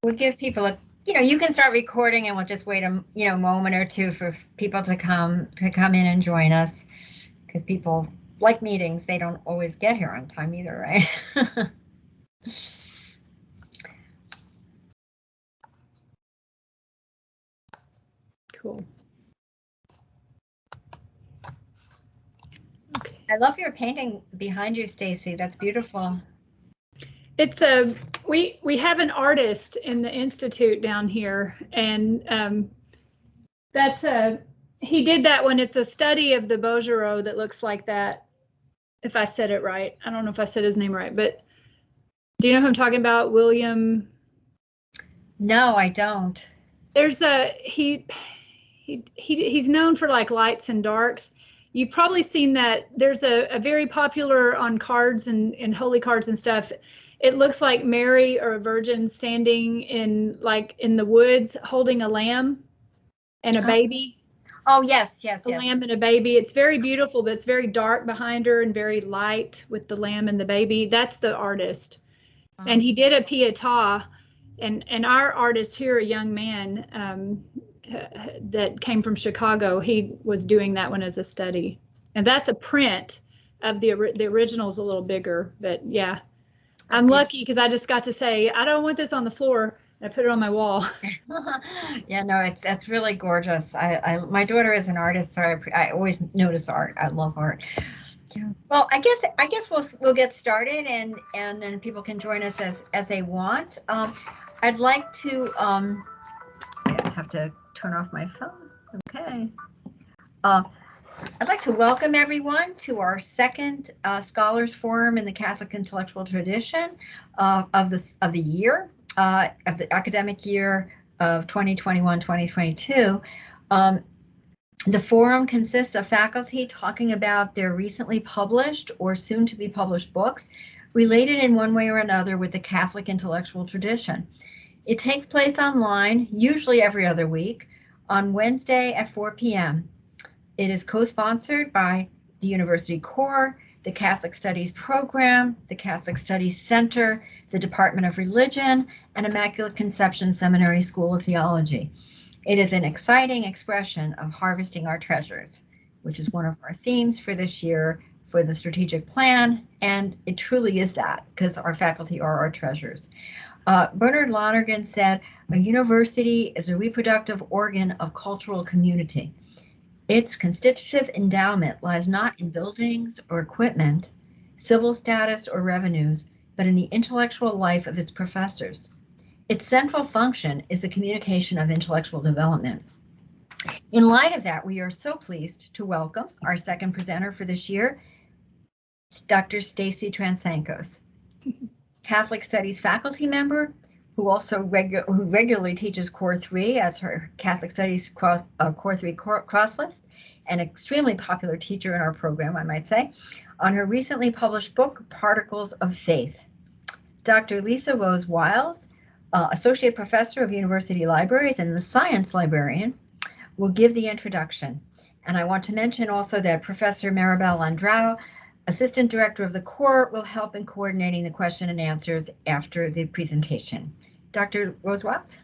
we'll give people a, you can start recording and we'll just wait a, moment or two for people to come in and join us, because people like meetings. They don't always get here on time either, right? Cool. Okay. I love your painting behind you, Stacy. That's beautiful. It's we have an artist in the Institute down here, and he did that one. It's a study of the Bouguereau that looks like that. If I said it right, I don't know if I said his name right, but do you know who I'm talking about? William? No, I don't. There's he's known for like lights and darks. You've probably seen that. There's a very popular on cards and holy cards and stuff. It looks like Mary or a virgin standing in the woods holding a lamb and a baby. Oh, yes. A lamb and a baby. It's very beautiful, but it's very dark behind her and very light with the lamb and the baby. That's the artist. And he did a Pietà, and our artist here, a young man that came from Chicago, he was doing that one as a study. And that's a print of the original's a little bigger, but yeah. I'm lucky because I just got to say, I don't want this on the floor. I put it on my wall. Yeah, no, that's really gorgeous. My daughter is an artist, so I always notice art. I love art. Yeah. Well, I guess we'll get started, and then people can join us as they want. I'd like to I just have to turn off my phone. Okay. I'd like to welcome everyone to our second Scholars Forum in the Catholic Intellectual Tradition of the year, of the academic year of 2021-2022. The forum consists of faculty talking about their recently published or soon to be published books related in one way or another with the Catholic intellectual tradition. It takes place online, usually every other week, on Wednesday at 4 p.m. It is co-sponsored by the University Core, the Catholic Studies Program, the Catholic Studies Center, the Department of Religion, and Immaculate Conception Seminary School of Theology. It is an exciting expression of harvesting our treasures, which is one of our themes for this year for the strategic plan, and it truly is that, because our faculty are our treasures. Bernard Lonergan said, "A university is a reproductive organ of cultural community. Its constitutive endowment lies not in buildings or equipment, civil status or revenues, but in the intellectual life of its professors. Its central function is the communication of intellectual development." In light of that, we are so pleased to welcome our second presenter for this year, Dr. Stacy Trasancos, Catholic Studies faculty member, who also regularly teaches Core 3 as her Catholic Studies Core 3 cross list, an extremely popular teacher in our program, I might say, on her recently published book, Particles of Faith. Dr. Lisa Rose Wiles, Associate Professor of University Libraries and the Science Librarian, will give the introduction. And I want to mention also that Professor Maribel Andrao, Assistant Director of the Core, will help in coordinating the question and answers after the presentation. Dr. Rose Wiles.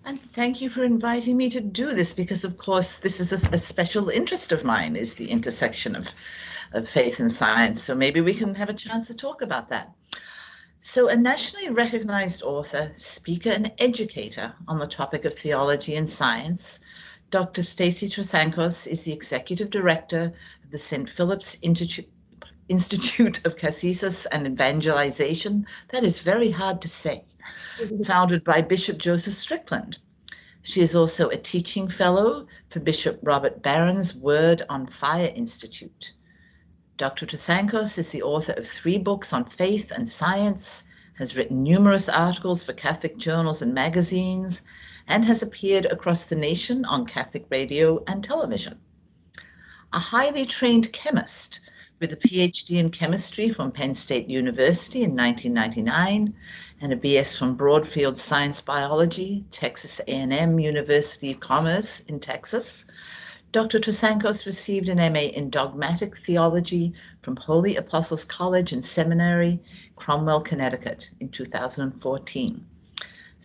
And thank you for inviting me to do this, because of course this is a special interest of mine, is the intersection of faith and science. So maybe we can have a chance to talk about that. So a nationally recognized author, speaker, and educator on the topic of theology and science, Dr. Stacy Trasancos is the Executive Director of the St. Philip's Institute of Catechesis and Evangelization. That is very hard to say. Founded by Bishop Joseph Strickland. She is also a teaching fellow for Bishop Robert Barron's Word on Fire Institute. Dr. Trasancos is the author of 3 books on faith and science, has written numerous articles for Catholic journals and magazines, and has appeared across the nation on Catholic radio and television. A highly trained chemist with a PhD in chemistry from Penn State University in 1999 and a BS from Broadfield Science Biology, Texas A&M University of Commerce in Texas, Dr. Trasancos received an MA in Dogmatic Theology from Holy Apostles College and Seminary, Cromwell, Connecticut in 2014.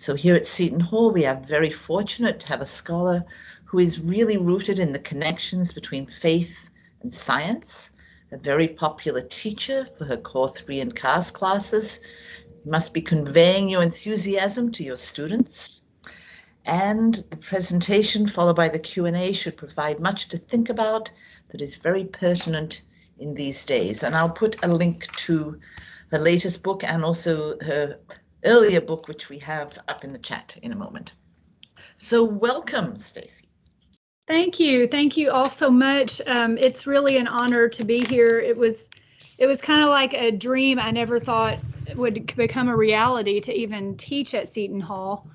So here at Seton Hall, we are very fortunate to have a scholar who is really rooted in the connections between faith and science, a very popular teacher for her Core 3 and CAS classes. You must be conveying your enthusiasm to your students. And the presentation followed by the Q&A should provide much to think about that is very pertinent in these days. And I'll put a link to her latest book and also her earlier book, which we have up in the chat in a moment. So welcome, Stacy. Thank you. Thank you all so much. It's really an honor to be here. It was kind of like a dream I never thought would become a reality to even teach at Seton Hall,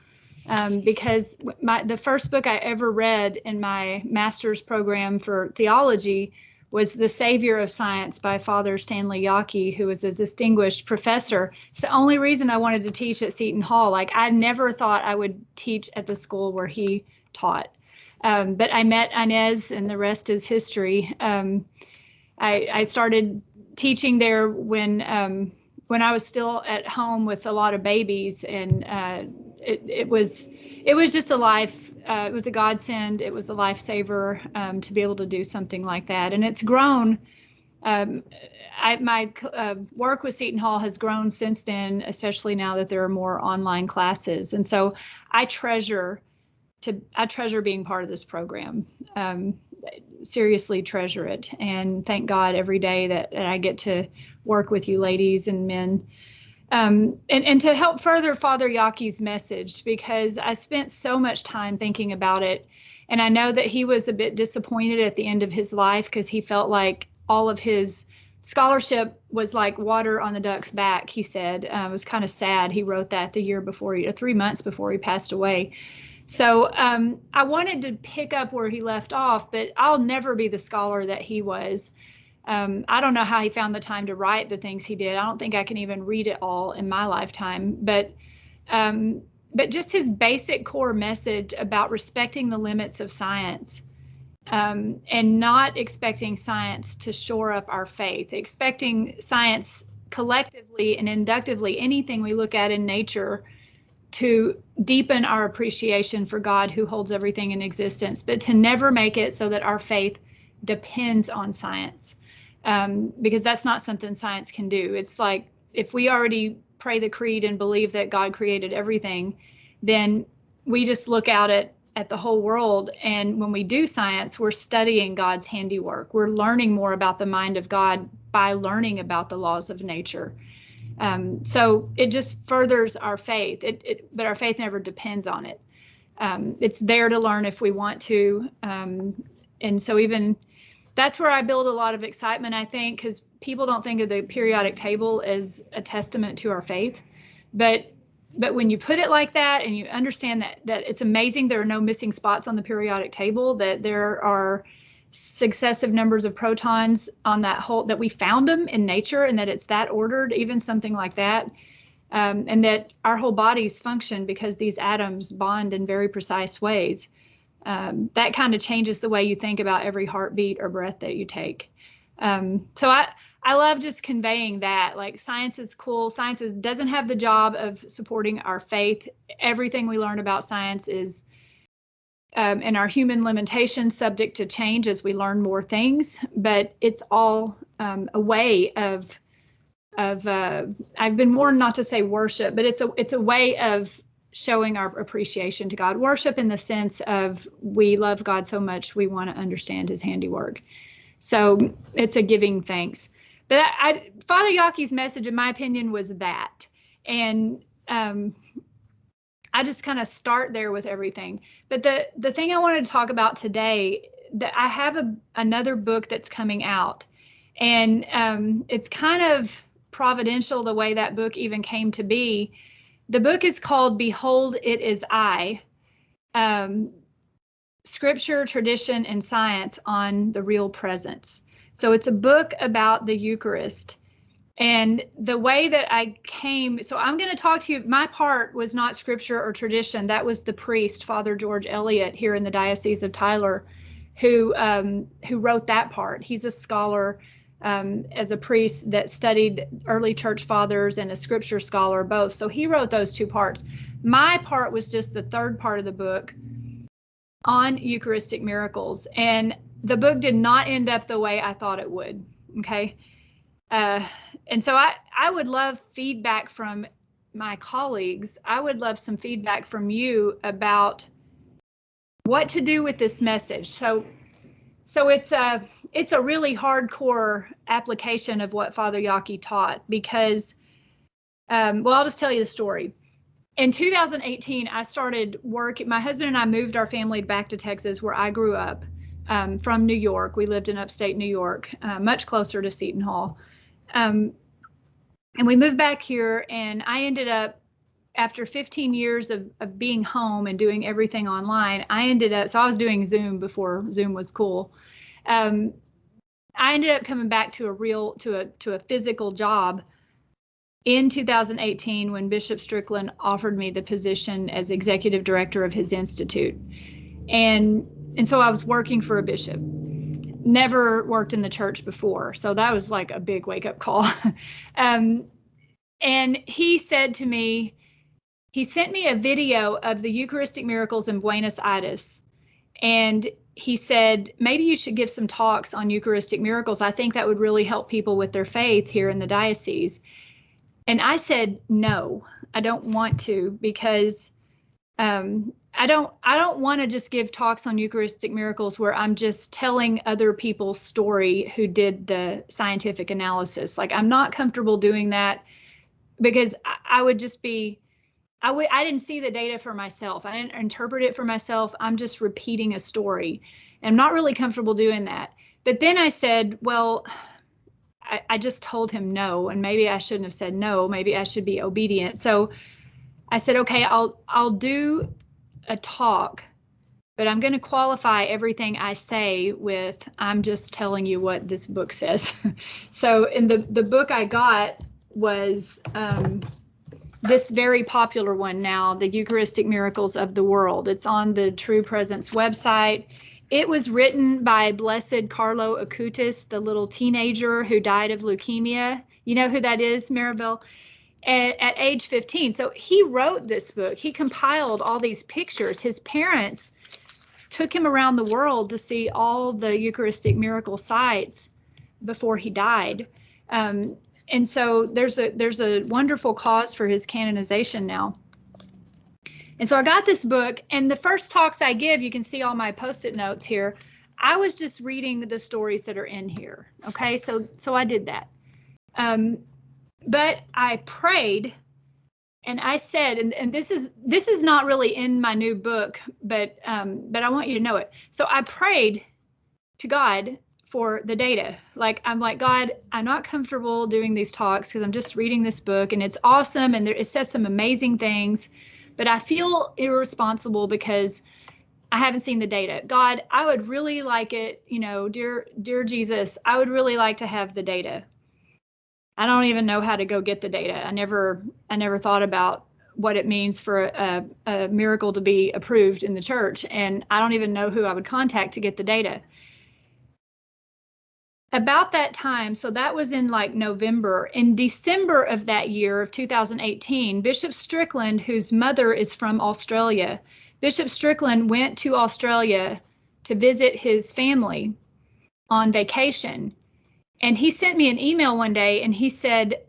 because the first book I ever read in my master's program for theology was The Savior of Science by Father Stanley Yockey, who was a distinguished professor. It's the only reason I wanted to teach at Seton Hall. Like, I never thought I would teach at the school where he taught. But I met Inez, and the rest is history. I started teaching there when I was still at home with a lot of babies, and it was just a life. It was a godsend. It was a lifesaver to be able to do something like that, and it's grown. My work with Seton Hall has grown since then, especially now that there are more online classes, and so I treasure being part of this program. Seriously treasure it, and thank God every day that I get to work with you ladies and men, and to help further Father Yockey's message, because I spent so much time thinking about it, and I know that he was a bit disappointed at the end of his life because he felt like all of his scholarship was like water on the duck's back, he said. It was kind of sad. He wrote that the year before, 3 months before he passed away. So I wanted to pick up where he left off, but I'll never be the scholar that he was. I don't know how he found the time to write the things he did. I don't think I can even read it all in my lifetime, but just his basic core message about respecting the limits of science, and not expecting science to shore up our faith, expecting science collectively and inductively, anything we look at in nature, to deepen our appreciation for God who holds everything in existence, but to never make it so that our faith depends on science, because that's not something science can do. It's like, if we already pray the creed and believe that God created everything, then we just look out at the whole world, and when we do science, we're studying God's handiwork. We're learning more about the mind of God by learning about the laws of nature. So it just furthers our faith, but our faith never depends on it. It's there to learn if we want to. And so even that's where I build a lot of excitement, I think, because people don't think of the periodic table as a testament to our faith. But when you put it like that, and you understand that it's amazing there are no missing spots on the periodic table, that there are successive numbers of protons on that whole, that we found them in nature, and that it's that ordered, even something like that, and that our whole bodies function because these atoms bond in very precise ways. That kind of changes the way you think about every heartbeat or breath that you take. So I love just conveying that, like, science is cool. Science doesn't have the job of supporting our faith. Everything we learn about science is, and our human limitations, subject to change as we learn more things, but it's all a way of I've been warned not to say worship, but it's a way of showing our appreciation to God. Worship in the sense of, we love God so much we want to understand his handiwork. So it's a giving thanks. But Father Yockey's message, in my opinion, was that. And I just kind of start there with everything. But the thing I wanted to talk about today, that I have another book that's coming out, and it's kind of providential the way that book even came to be. The book is called Behold, It Is I, Scripture, Tradition, and Science on the Real Presence. So it's a book about the Eucharist. And the way that I came, so I'm going to talk to you, my part was not scripture or tradition. That was the priest, Father George Elliot, here in the Diocese of Tyler, who wrote that part. He's a scholar, as a priest that studied early church fathers, and a scripture scholar both. So he wrote those two parts. My part was just the third part of the book on Eucharistic miracles. And the book did not end up the way I thought it would. Okay. And so I would love feedback from my colleagues. I would love some feedback from you about what to do with this message. So it's a really hardcore application of what Father Yaki taught, because, well, I'll just tell you the story. In 2018, I started work. My husband and I moved our family back to Texas, where I grew up, from New York. We lived in upstate New York, much closer to Seton Hall. And we moved back here, and I ended up, after 15 years of being home and doing everything online, so I was doing Zoom before Zoom was cool. I ended up coming back to a physical job in 2018 when Bishop Strickland offered me the position as executive director of his institute. And so I was working for a bishop. Never worked in the church before, so that was like a big wake-up call. And he said to me, he sent me a video of the Eucharistic miracles in Buenos Aires, and he said, maybe you should give some talks on Eucharistic miracles. I think that would really help people with their faith here in the diocese. And I said, no, I don't want to, because I don't want to just give talks on Eucharistic miracles where I'm just telling other people's story who did the scientific analysis. Like, I'm not comfortable doing that, because I would just be, I didn't see the data for myself. I didn't interpret it for myself. I'm just repeating a story. I'm not really comfortable doing that. But then I said, well, I just told him no, and maybe I shouldn't have said no. Maybe I should be obedient. So I said, okay, I'll do a talk, but I'm going to qualify everything I say with, I'm just telling you what this book says. So in the book I got was this very popular one now, The Eucharistic Miracles of the World. It's on the True Presence website. It was written by Blessed Carlo Acutis, the little teenager who died of leukemia. You know who that is, Maribel? At age 15. So he wrote this book. He compiled all these pictures. His parents took him around the world to see all the Eucharistic miracle sites before he died. And so there's a wonderful cause for his canonization now. And so I got this book, and the first talks I give, you can see all my Post-it notes here. I was just reading the stories that are in here. Okay, so I did that. But I prayed, and I said, and this is not really in my new book, but I want you to know it. So I prayed to God for the data. I'm like, God, I'm not comfortable doing these talks because I'm just reading this book, and it's awesome, and it says some amazing things, but I feel irresponsible because I haven't seen the data. God, I would really like it, dear Jesus, I would really like to have the data. I don't even know how to go get the data. I never thought about what it means for a miracle to be approved in the church, and I don't even know who I would contact to get the data. About that time, so that was in November. In December of that year of 2018, Bishop Strickland, whose mother is from Australia, Bishop Strickland went to Australia to visit his family on vacation. And he sent me an email one day, and he said,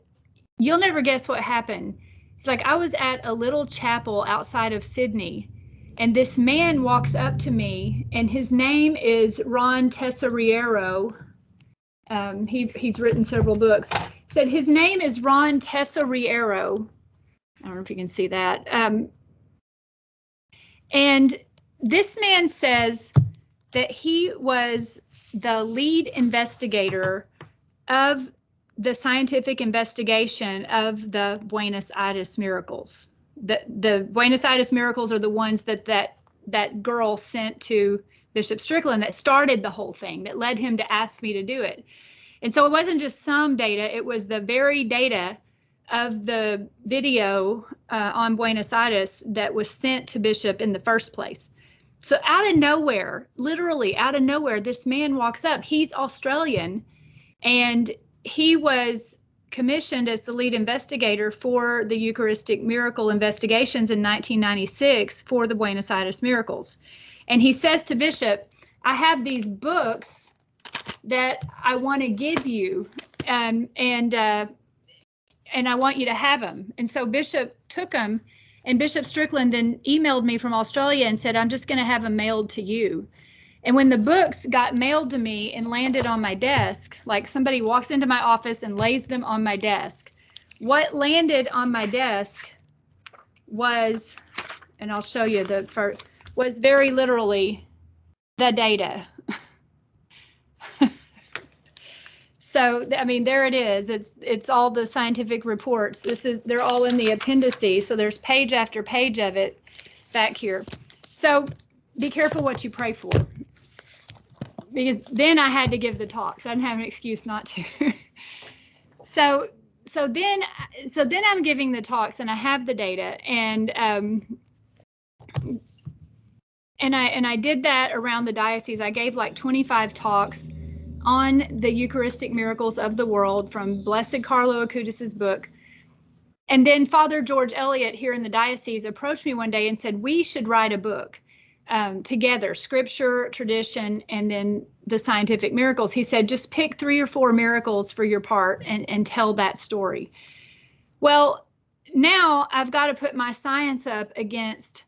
you'll never guess what happened. He's like, I was at a little chapel outside of Sydney, and this man walks up to me, and his name is Ron Tesoriero. He's written several books. He said his name is Ron Tesoriero. I don't know if you can see that. And this man says that he was the lead investigator of the scientific investigation of the Buenos Aires miracles. The Buenos Aires miracles are the ones that girl sent to Bishop Strickland that started the whole thing, that led him to ask me to do it. And so it wasn't just some data, it was the very data of the video on Buenos Aires that was sent to Bishop in the first place. So out of nowhere, literally out of nowhere, this man walks up. He's Australian, and he was commissioned as the lead investigator for the Eucharistic miracle investigations in 1996 for the Buenos Aires miracles. And he says to Bishop, I have these books that I want to give you, and I want you to have them. And so Bishop took them, and Bishop Strickland then emailed me from Australia and said, I'm just going to have them mailed to you. And when the books got mailed to me and landed on my desk, like somebody walks into my office and lays them on my desk, what landed on my desk was, and I'll show you the first, was very literally the data. So, I mean, there it is. It's all the scientific reports. They're all in the appendices. So there's page after page of it back here. So be careful what you pray for, because then I had to give the talks. I didn't have an excuse not to. So then I'm giving the talks, and I have the data, and I did that around the diocese. I gave like 25 talks on the Eucharistic miracles of the world from Blessed Carlo Acutis's book. And then Father George Elliot here in the diocese approached me one day and said, we should write a book together, scripture, tradition, and then the scientific miracles. He said, just pick 3 or 4 miracles for your part and tell that story. Well, now I've got to put my science up against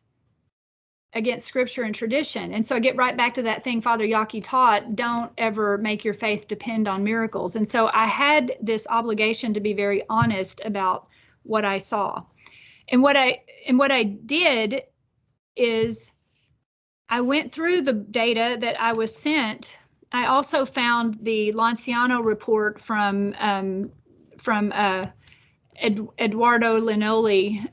scripture and tradition. And so I get right back to that thing Father Yaki taught, don't ever make your faith depend on miracles. And so I had this obligation to be very honest about what I saw. And what I did is I went through the data that I was sent. I also found the Lanciano report from Eduardo Linoli,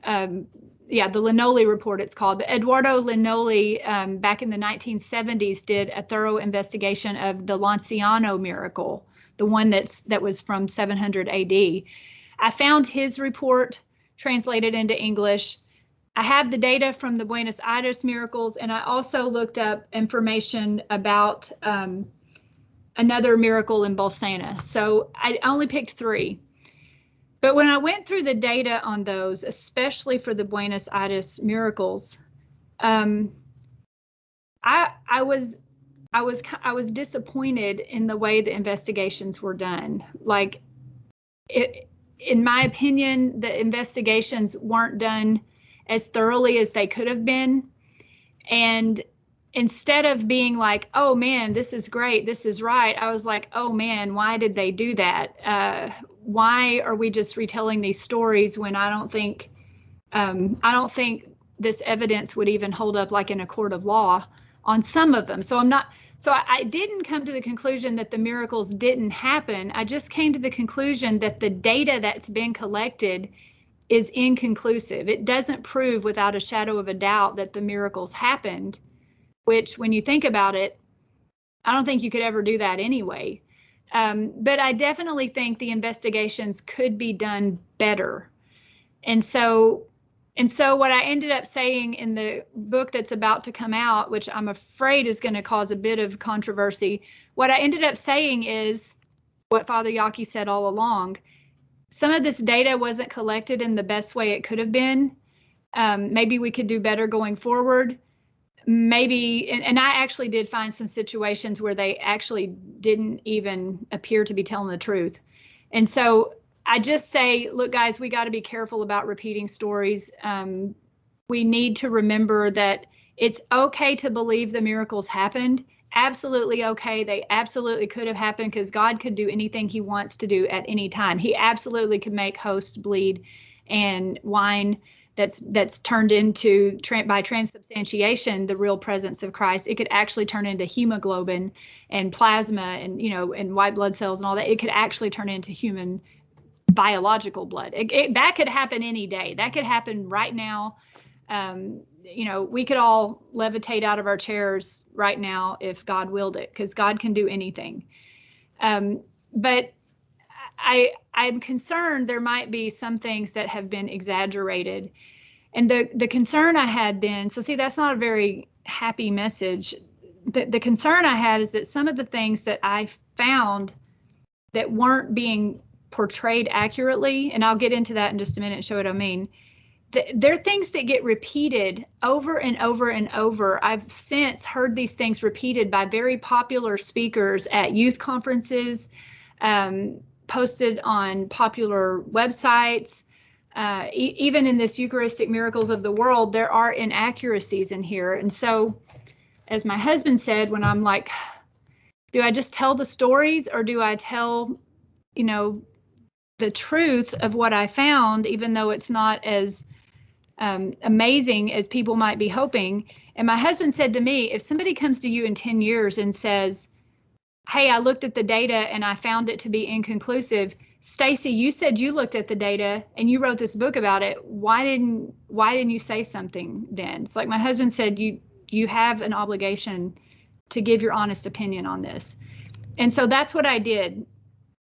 the Linoli report it's called. But Eduardo Linoli, back in the 1970s, did a thorough investigation of the Lanciano miracle, the one that was from 700 AD. I found his report translated into English. I have the data from the Buenos Aires miracles, and I also looked up information about another miracle in Bolsena. So I only picked 3. But when I went through the data on those, especially for the Buenos Aires miracles, I was disappointed in the way the investigations were done. Like, in my opinion, the investigations weren't done as thoroughly as they could have been. And instead of being like, oh man, this is great, this is right, I was like, oh man, why did they do that? Why are we just retelling these stories when I don't think this evidence would even hold up like in a court of law on some of them. So I didn't come to the conclusion that the miracles didn't happen. I just came to the conclusion that the data that's been collected is inconclusive. It doesn't prove without a shadow of a doubt that the miracles happened, which when you think about it, I don't think you could ever do that anyway. But I definitely think the investigations could be done better. And so what I ended up saying in the book that's about to come out, which I'm afraid is going to cause a bit of controversy, what I ended up saying is what Father Yaki said all along. Some of this data wasn't collected in the best way it could have been. Maybe we could do better going forward. Maybe, and I actually did find some situations where they actually didn't even appear to be telling the truth. And so I just say, look, guys, we got to be careful about repeating stories. We need to remember that it's okay to believe the miracles happened. Absolutely okay. They absolutely could have happened, because God could do anything he wants to do at any time. He absolutely could make hosts bleed and wine that's turned into, by transubstantiation, the real presence of Christ. It could actually turn into hemoglobin and plasma and, and white blood cells and all that. It could actually turn into human biological blood. That could happen any day. That could happen right now. We could all levitate out of our chairs right now if God willed it, because God can do anything. But I'm concerned there might be some things that have been exaggerated. And the concern I had then, so see, that's not a very happy message. The concern I had is that some of the things that I found that weren't being portrayed accurately, and I'll get into that in just a minute and show what I mean. There are things that get repeated over and over and over. I've since heard these things repeated by very popular speakers at youth conferences, posted on popular websites. Even in this Eucharistic Miracles of the World, there are inaccuracies in here. And so, as my husband said, when I'm like, do I just tell the stories, or do I tell, you know, the truth of what I found, even though it's not as amazing as people might be hoping? And my husband said to me, if somebody comes to you in 10 years and says, hey, I looked at the data and I found it to be inconclusive. Stacy, you said you looked at the data and you wrote this book about it. Why didn't you say something then? It's like my husband said, you have an obligation to give your honest opinion on this. And so that's what I did.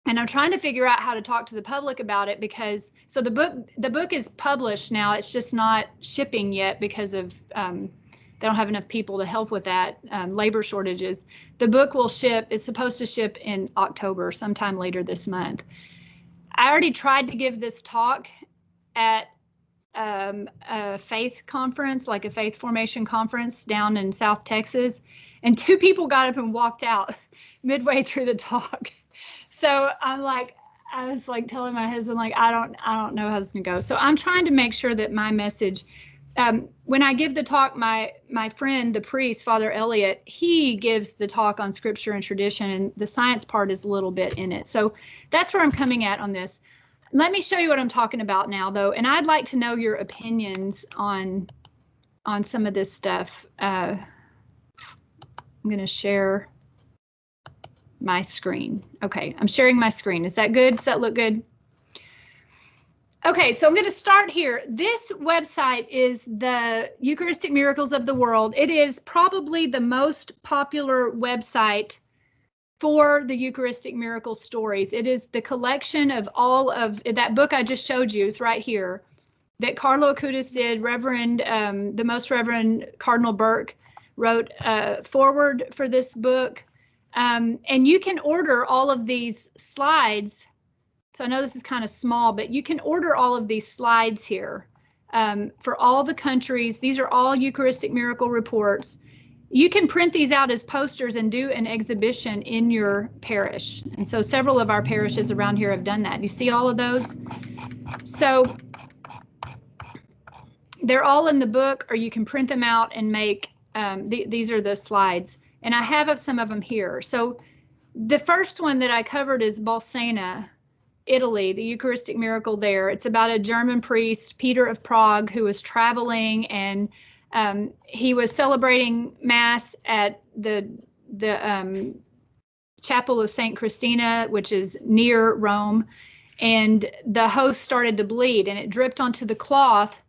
And I'm trying to figure out how to talk to the public about it, because so the book is published now. It's just not shipping yet because of they don't have enough people to help with that, labor shortages. The book will ship, it's supposed to ship in October, sometime later this month. I already tried to give this talk at a faith conference, like a faith formation conference down in South Texas, and 2 people got up and walked out midway through the talk. So I was like telling my husband, like, I don't know how this is gonna go. So I'm trying to make sure that my message, when I give the talk, my friend, the priest, Father Elliot, he gives the talk on scripture and tradition, and the science part is a little bit in it. So that's where I'm coming at on this. Let me show you what I'm talking about now, though, and I'd like to know your opinions on some of this stuff. I'm going to share my screen. Okay, I'm sharing my screen. Is that good? Does that look good? Okay, so I'm going to start here. This website is the Eucharistic Miracles of the World. It is probably the most popular website for the Eucharistic miracle stories. It is the collection of all of that book I just showed you. It's right here, that Carlo Acutis did. The Most Reverend Cardinal Burke wrote a foreword for this book. And you can order all of these slides. So I know this is kind of small, but you can order all of these slides here for all the countries. These are all Eucharistic miracle reports. You can print these out as posters and do an exhibition in your parish. And so several of our parishes around here have done that. You see all of those? So they're all in the book, or you can print them out and make, these are the slides. And I have some of them here. So the first one that I covered is Bolsena, Italy, the Eucharistic miracle there. It's about a German priest, Peter of Prague, who was traveling, and he was celebrating Mass at the Chapel of St. Christina, which is near Rome, and the host started to bleed, and it dripped onto the cloth,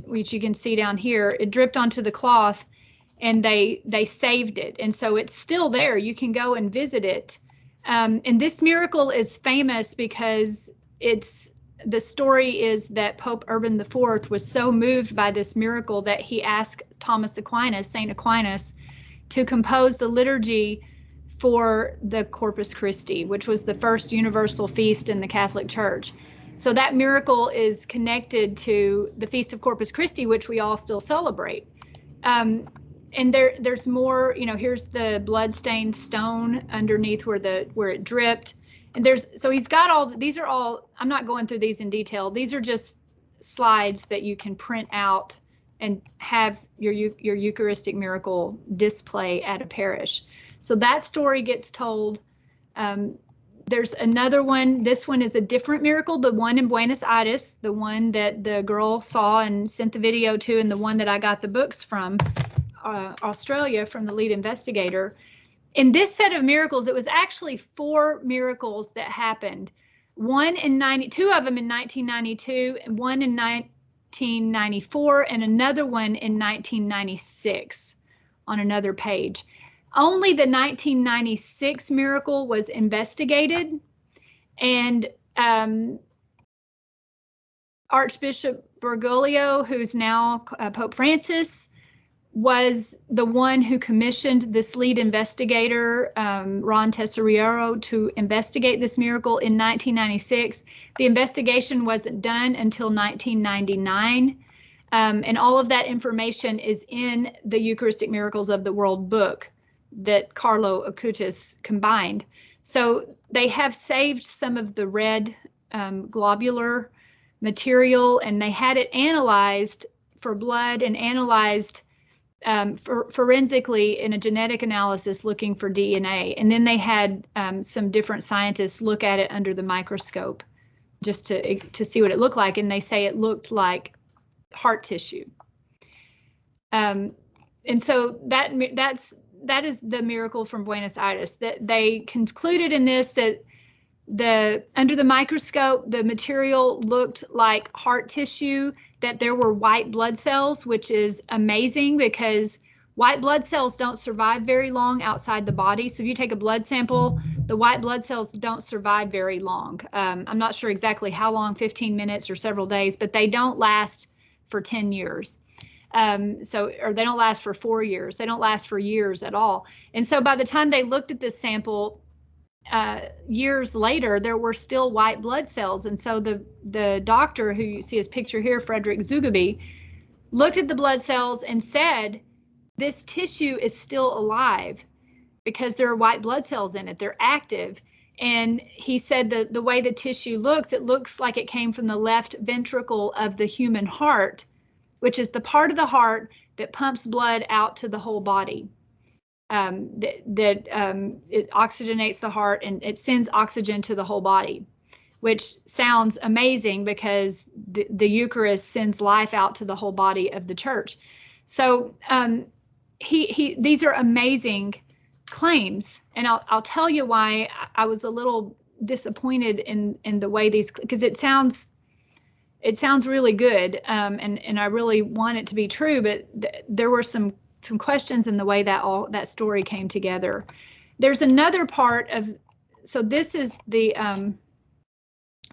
which you can see down here. It dripped onto the cloth, and they saved it, and so it's still there. You can go and visit it. And this miracle is famous because the story is that Pope Urban IV was so moved by this miracle that he asked Thomas Aquinas, St. Aquinas, to compose the liturgy for the Corpus Christi, which was the first universal feast in the Catholic Church. So that miracle is connected to the Feast of Corpus Christi, which we all still celebrate. And there's more, here's the blood-stained stone underneath where it dripped. And so he's got these are all, I'm not going through these in detail. These are just slides that you can print out and have your Eucharistic miracle display at a parish. So that story gets told. There's another one. This one is a different miracle. The one in Buenos Aires, the one that the girl saw and sent the video to, and the one that I got the books from Australia from the lead investigator. In this set of miracles, it was actually 4 miracles that happened. Two of them in 1992, and one in 1994, and another one in 1996 on another page. Only the 1996 miracle was investigated, and Archbishop Bergoglio, who's now Pope Francis, was the one who commissioned this lead investigator, Ron Tesoriero, to investigate this miracle in 1996. The investigation wasn't done until 1999. And all of that information is in the Eucharistic Miracles of the World book that Carlo Acutis combined. So they have saved some of the red globular material, and they had it analyzed for blood and analyzed forensically in a genetic analysis looking for DNA. And then they had some different scientists look at it under the microscope just to see what it looked like. And they say it looked like heart tissue. And so that is the miracle from Buenos Aires. That they concluded in this that under the microscope, the material looked like heart tissue, that there were white blood cells, which is amazing because white blood cells don't survive very long outside the body. So if you take a blood sample, the white blood cells don't survive very long. I'm not sure exactly how long, 15 minutes or several days, but they don't last for 10 years. Or they don't last for 4 years. They don't last for years at all. And so by the time they looked at this sample, years later, there were still white blood cells. And so the doctor, who you see his picture here, Frederick Zugabe, looked at the blood cells and said, this tissue is still alive because there are white blood cells in it. They're active. And he said that the way the tissue looks, it looks like it came from the left ventricle of the human heart, which is the part of the heart that pumps blood out to the whole body. It oxygenates the heart and it sends oxygen to the whole body, which sounds amazing because the Eucharist sends life out to the whole body of the church. So these are amazing claims, and I'll tell you why I was a little disappointed in the way these, because it sounds really good, and I really want it to be true, but there were some questions in the way that story came together. There's another part of, so this is the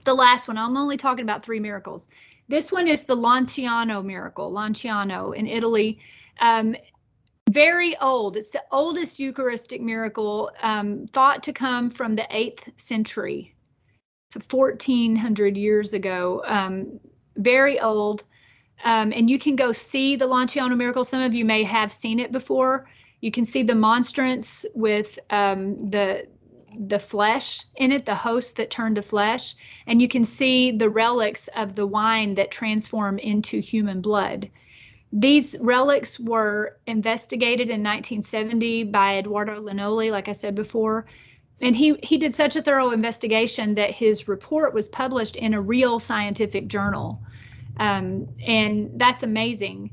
last one. I'm only talking about 3 miracles. This one is the Lanciano miracle, Lanciano in Italy. Very old. It's the oldest Eucharistic miracle, thought to come from the 8th century. It's 1400 years ago. Very old. And you can go see the Lanciano miracle. Some of you may have seen it before. You can see the monstrance with the flesh in it, the host that turned to flesh. And you can see the relics of the wine that transform into human blood. These relics were investigated in 1970 by Eduardo Linoli, like I said before. And he did such a thorough investigation that his report was published in a real scientific journal. And that's amazing.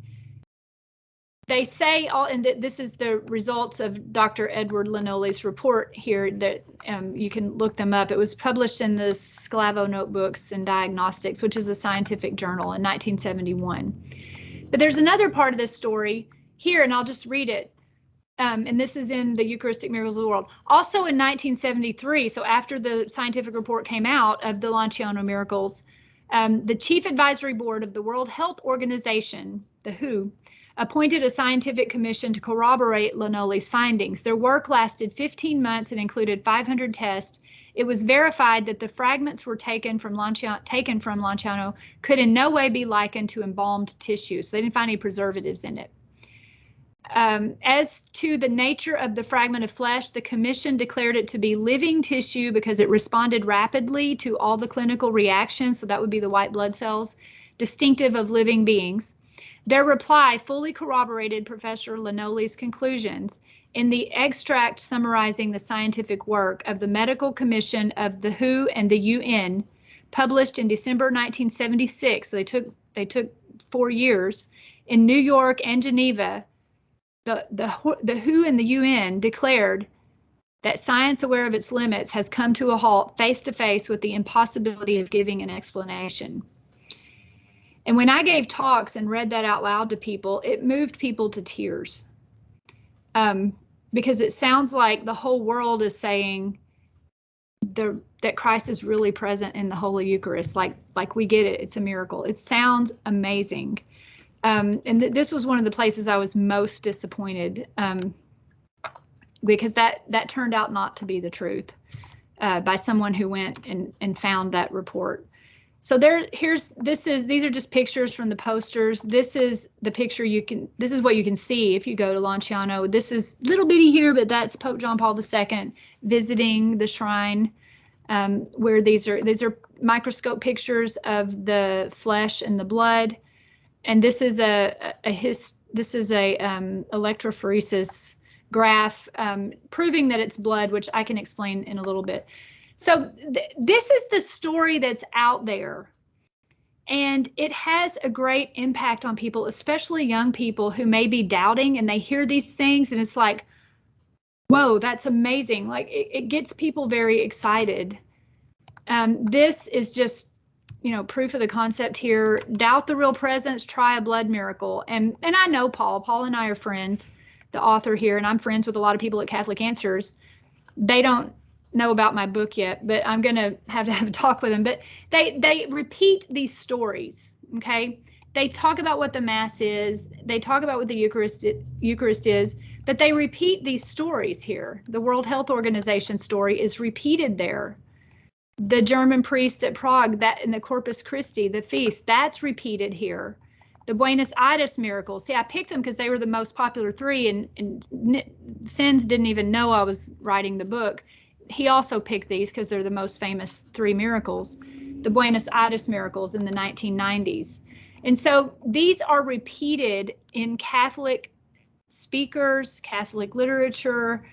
They say, and this is the results of Dr. Edward Linoli's report here, that you can look them up. It was published in the Sclavo Notebooks and Diagnostics, which is a scientific journal, in 1971. But there's another part of this story here, and I'll just read it. And this is in the Eucharistic Miracles of the World. Also in 1973, so after the scientific report came out of the Lanciano miracles, the Chief Advisory Board of the World Health Organization, the WHO, appointed a scientific commission to corroborate Linoli's findings. Their work lasted 15 months and included 500 tests. It was verified that the fragments were taken from Lanciano could in no way be likened to embalmed tissue, so they didn't find any preservatives in it. As to the nature of the fragment of flesh, the commission declared it to be living tissue because it responded rapidly to all the clinical reactions, so that would be the white blood cells, distinctive of living beings. Their reply fully corroborated Professor Linoli's conclusions in the extract summarizing the scientific work of the Medical Commission of the WHO and the UN, published in December 1976. So they took 4 years in New York and Geneva. The WHO and the UN declared that science, aware of its limits, has come to a halt face to face with the impossibility of giving an explanation. And when I gave talks and read that out loud to people, it moved people to tears, because it sounds like the whole world is saying that Christ is really present in the Holy Eucharist. Like we get it. It's a miracle. It sounds amazing. This was one of the places I was most disappointed, because that turned out not to be the truth, by someone who went and found that report. So these are just pictures from the posters. This is the picture this is what you can see if you go to Lanciano. This is little bitty here, but that's Pope John Paul II visiting the shrine, where these are microscope pictures of the flesh and the blood. And this is a electrophoresis graph, proving that it's blood, which I can explain in a little bit. So this is the story that's out there, and it has a great impact on people, especially young people who may be doubting, and they hear these things and it's like, whoa, that's amazing. Like it gets people very excited. This is just, proof of the concept here. Doubt the real presence, try a blood miracle. And I know Paul and I are friends, the author here, and I'm friends with a lot of people at Catholic Answers. They don't know about my book yet, but I'm going to have a talk with them. But they repeat these stories, okay? They talk about what the Mass is. They talk about what the Eucharist is, but they repeat these stories here. The World Health Organization story is repeated there. The German priests at Prague, that in the Corpus Christi, the feast, that's repeated here. The Buenos Aires miracles. See, I picked them because they were the most popular three, and Sins didn't even know I was writing the book. He also picked these because they're the most famous three miracles. The Buenos Aires miracles in the 1990s. And so these are repeated in Catholic speakers, Catholic literature,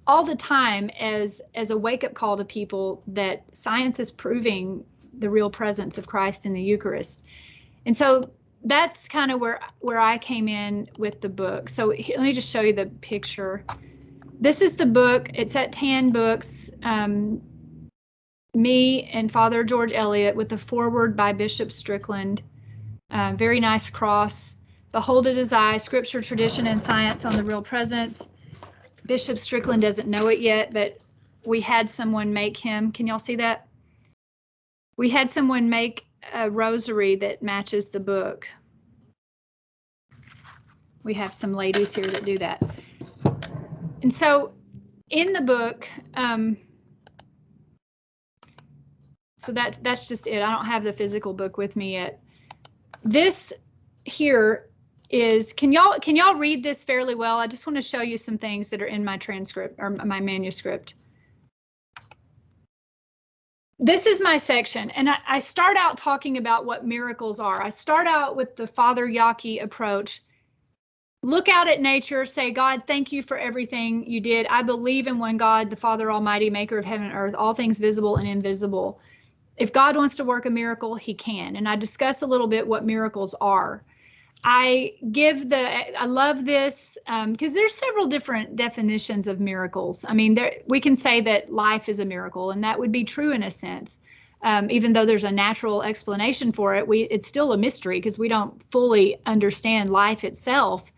all the time as a wake-up call to people that science is proving the real presence of Christ in the Eucharist. And so that's kind of where I came in with the book. So here, let me just show you the picture. This is the book. It's at Tan Books. Me and Father George Elliot with the foreword by Bishop Strickland. Very nice cross. Behold it as I, Scripture, Tradition, and Science on the Real Presence. Bishop Strickland doesn't know it yet, but we had someone make him. Can y'all see that? We had someone make a rosary that matches the book. We have some ladies here that do that. And so in the book, so that's just it. I don't have the physical book with me yet. This here is, can y'all read this fairly well? I just want to show you some things that are in my transcript or my manuscript. This is my section, and I start out talking about what miracles are. I start out with the Father Yaki approach. Look out at nature, say, God, thank you for everything you did. I believe in one God, the Father Almighty, maker of heaven and earth, all things visible and invisible. If God wants to work a miracle, he can. And I discuss a little bit what miracles are. I love this because there's several different definitions of miracles. I mean, we can say that life is a miracle, and that would be true in a sense. Even though there's a natural explanation for it, it's still a mystery because we don't fully understand life itself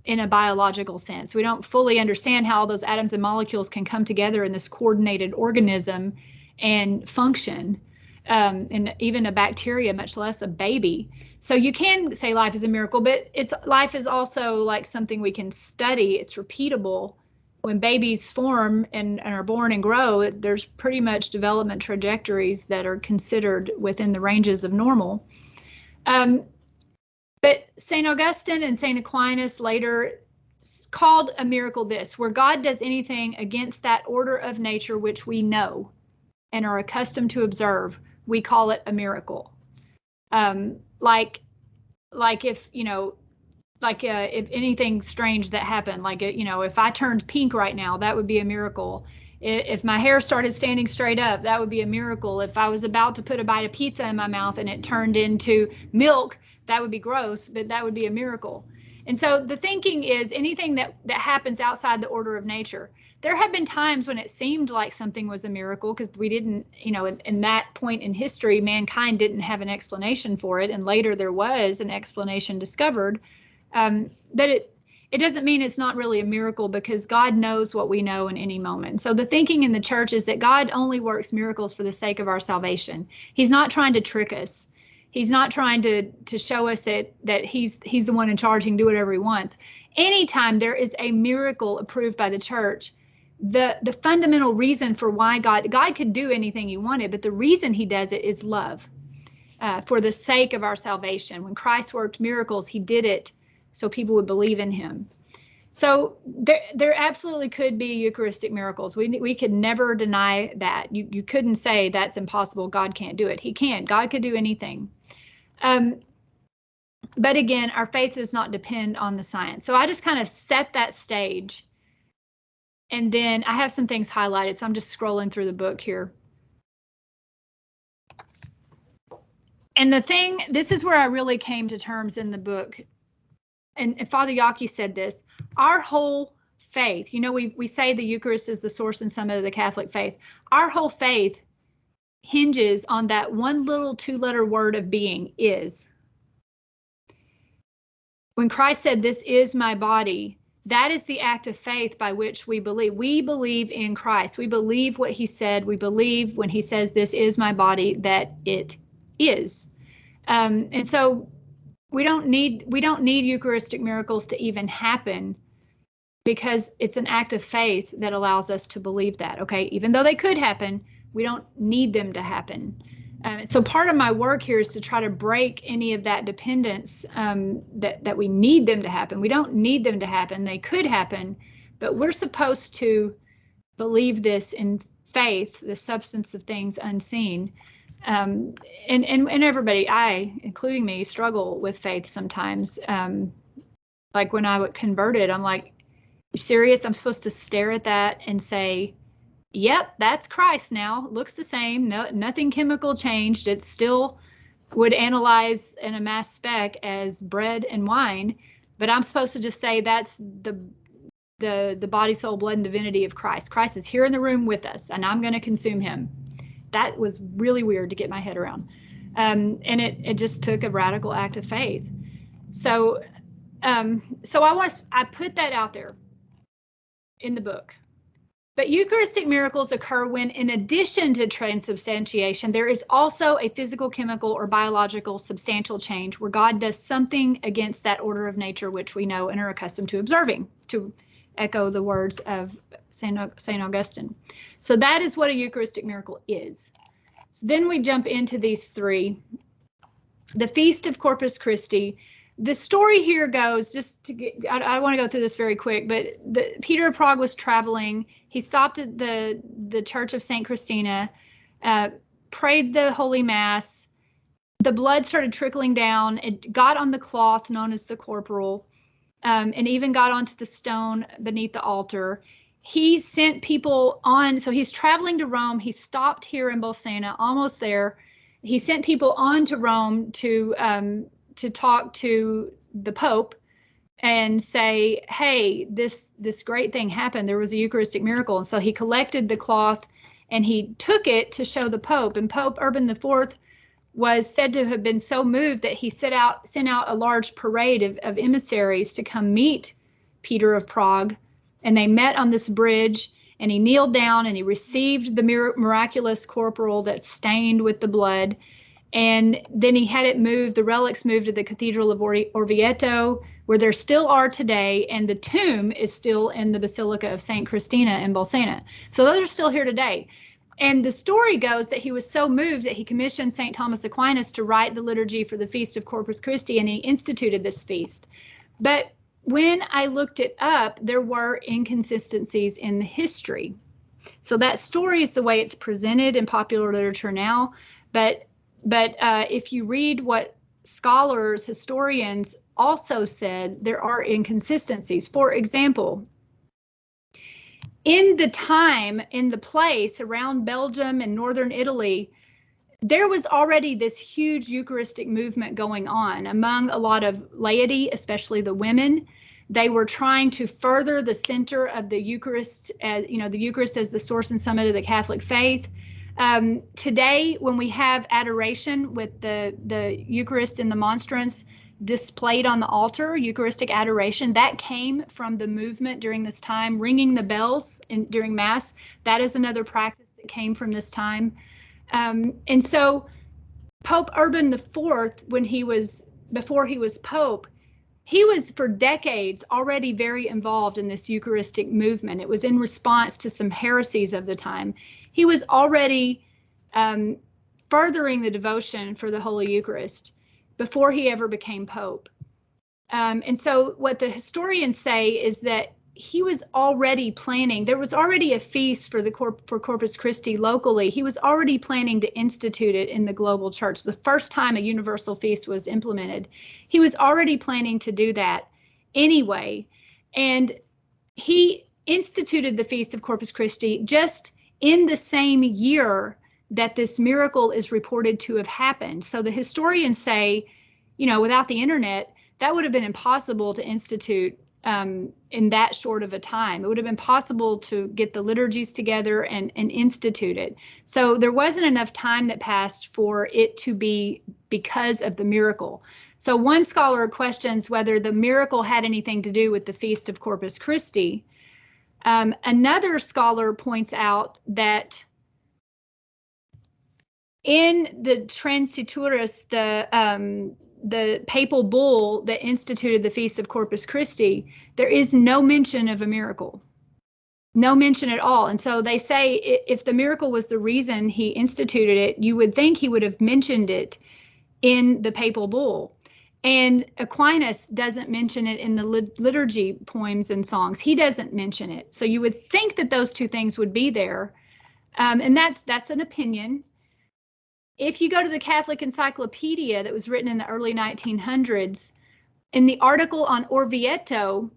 in a biological sense. We don't fully understand how all those atoms and molecules can come together in this coordinated organism and function. And even a bacteria, much less a baby. So you can say life is a miracle, but life is also like something we can study. It's repeatable. When babies form and are born and grow, there's pretty much development trajectories that are considered within the ranges of normal. But St. Augustine and St. Aquinas later called a miracle this, where God does anything against that order of nature which we know and are accustomed to observe. We call it a miracle. Like if, if anything strange that happened, if I turned pink right now, that would be a miracle. If my hair started standing straight up, that would be a miracle. If I was about to put a bite of pizza in my mouth and it turned into milk, that would be gross, but that would be a miracle. And so the thinking is anything that happens outside the order of nature. There have been times when it seemed like something was a miracle because we didn't, in that point in history, mankind didn't have an explanation for it. And later there was an explanation discovered. But it doesn't mean it's not really a miracle because God knows what we know in any moment. So the thinking in the church is that God only works miracles for the sake of our salvation. He's not trying to trick us. He's not trying to show us that he's the one in charge, he can do whatever he wants. Anytime there is a miracle approved by the church, the fundamental reason for why God could do anything he wanted, but the reason he does it is love, for the sake of our salvation. When Christ worked miracles, he did it so people would believe in him. So there absolutely could be Eucharistic miracles. We could never deny that. You couldn't say that's impossible, God can't do it. He can. God could do anything. But again, our faith does not depend on the science. So I just kind of set that stage. And then I have some things highlighted, so I'm just scrolling through the book here. And this is where I really came to terms in the book. And Father Yaki said this, our whole faith, we say the Eucharist is the source and summit of the Catholic faith. Our whole faith hinges on that one little 2-letter word of being, is. When Christ said, this is my body, that is the act of faith by which we believe. We believe in Christ. We believe what he said. We believe when he says, this is my body, that it is. And so we don't need Eucharistic miracles to even happen, because it's an act of faith that allows us to believe that, okay? Even though they could happen, we don't need them to happen. So part of my work here is to try to break any of that dependence, that we need them to happen. We don't need them to happen. They could happen, but we're supposed to believe this in faith, the substance of things unseen. And everybody, including me, struggle with faith sometimes. Like when I was converted, I'm like, you serious? I'm supposed to stare at that and say, yep, that's Christ now. Looks the same. No, nothing chemical changed. It still would analyze in a mass spec as bread and wine, but I'm supposed to just say that's the body, soul, blood, and divinity of Christ. Christ is here in the room with us, and I'm going to consume him. That was really weird to get my head around. And it just took a radical act of faith. So I put that out there in the book. But Eucharistic miracles occur when, in addition to transubstantiation, there is also a physical, chemical, or biological substantial change where God does something against that order of nature which we know and are accustomed to observing, to echo the words of St. Augustine. So that is what a Eucharistic miracle is. So then we jump into these three. The Feast of Corpus Christi. The story here goes, just to get, I want to go through this very quick, but Peter of Prague was traveling. He stopped at the Church of St. Christina, prayed the Holy Mass. The blood started trickling down. It got on the cloth known as the corporal, and even got onto the stone beneath the altar. He sent people on, so he's traveling to Rome. He stopped here in Bolsena, almost there. He sent people on to Rome to talk to the Pope and say, hey, this great thing happened. There was a Eucharistic miracle. And so he collected the cloth and he took it to show the Pope. And Pope Urban IV was said to have been so moved that he sent out a large parade of emissaries to come meet Peter of Prague. And they met on this bridge, and he kneeled down and he received the miraculous corporal that's stained with the blood. And then he had it moved, the relics moved to the Cathedral of Orvieto, where there still are today, and the tomb is still in the Basilica of St. Christina in Bolsena. So those are still here today. And the story goes that he was so moved that he commissioned St. Thomas Aquinas to write the liturgy for the Feast of Corpus Christi, and he instituted this feast. But when I looked it up, there were inconsistencies in the history. So that story is the way it's presented in popular literature now, but if you read what scholars, historians also said, there are inconsistencies. For example, in the time, in the place around Belgium and northern Italy, there was already this huge Eucharistic movement going on among a lot of laity, especially the women. They were trying to further the center of the Eucharist, as the Eucharist as the source and summit of the Catholic faith. Today, when we have adoration with the Eucharist and the monstrance displayed on the altar, Eucharistic adoration, that came from the movement during this time. Ringing the bells during Mass, that is another practice that came from this time. And so Pope Urban IV, before he was Pope, he was for decades already very involved in this Eucharistic movement. It was in response to some heresies of the time. He was already furthering the devotion for the Holy Eucharist before he ever became Pope. And so what the historians say is that he was already planning. There was already a feast for Corpus Christi locally. He was already planning to institute it in the global church. The first time a universal feast was implemented, he was already planning to do that anyway. And he instituted the Feast of Corpus Christi just in the same year that this miracle is reported to have happened. So the historians say, without the internet, that would have been impossible to institute in that short of a time. It would have been possible to get the liturgies together and institute it. So there wasn't enough time that passed for it to be because of the miracle. So one scholar questions whether the miracle had anything to do with the Feast of Corpus Christi. Another scholar points out that in the Transiturus, the papal bull that instituted the Feast of Corpus Christi, there is no mention of a miracle, no mention at all. And so they say if the miracle was the reason he instituted it, you would think he would have mentioned it in the papal bull. And Aquinas doesn't mention it in the liturgy poems and songs. He doesn't mention it. So you would think that those two things would be there. And that's an opinion. If you go to the Catholic Encyclopedia that was written in the early 1900s, in the article on Orvieto,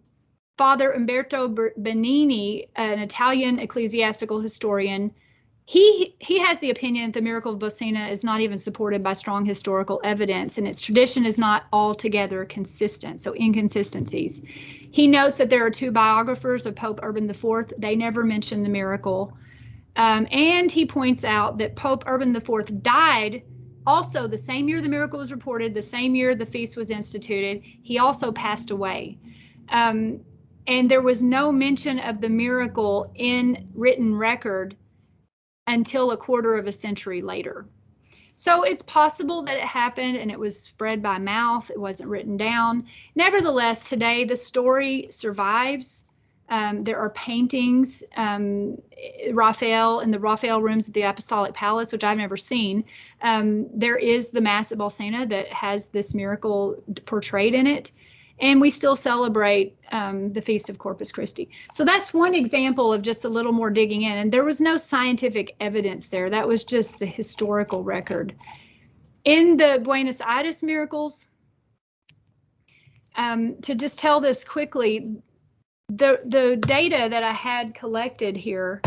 Father Umberto Benini, an Italian ecclesiastical historian, he has the opinion that the miracle of Bolsena is not even supported by strong historical evidence, and its tradition is not altogether consistent, so inconsistencies. He notes that there are two biographers of Pope Urban IV. They never mention the miracle. And he points out that Pope Urban IV died also the same year the miracle was reported, the same year the feast was instituted. He also passed away. And there was no mention of the miracle in written record until a quarter of a century later. So it's possible that it happened and it was spread by mouth. It wasn't written down. Nevertheless, today the story survives. There are paintings, Raphael, in the Raphael rooms at the Apostolic Palace, which I've never seen. There is the Mass at Bolsena that has this miracle portrayed in it. And we still celebrate the Feast of Corpus Christi. So that's one example of just a little more digging in. And there was no scientific evidence there. That was just the historical record. In the Buenos Aires miracles, to just tell this quickly, the data that I had collected here,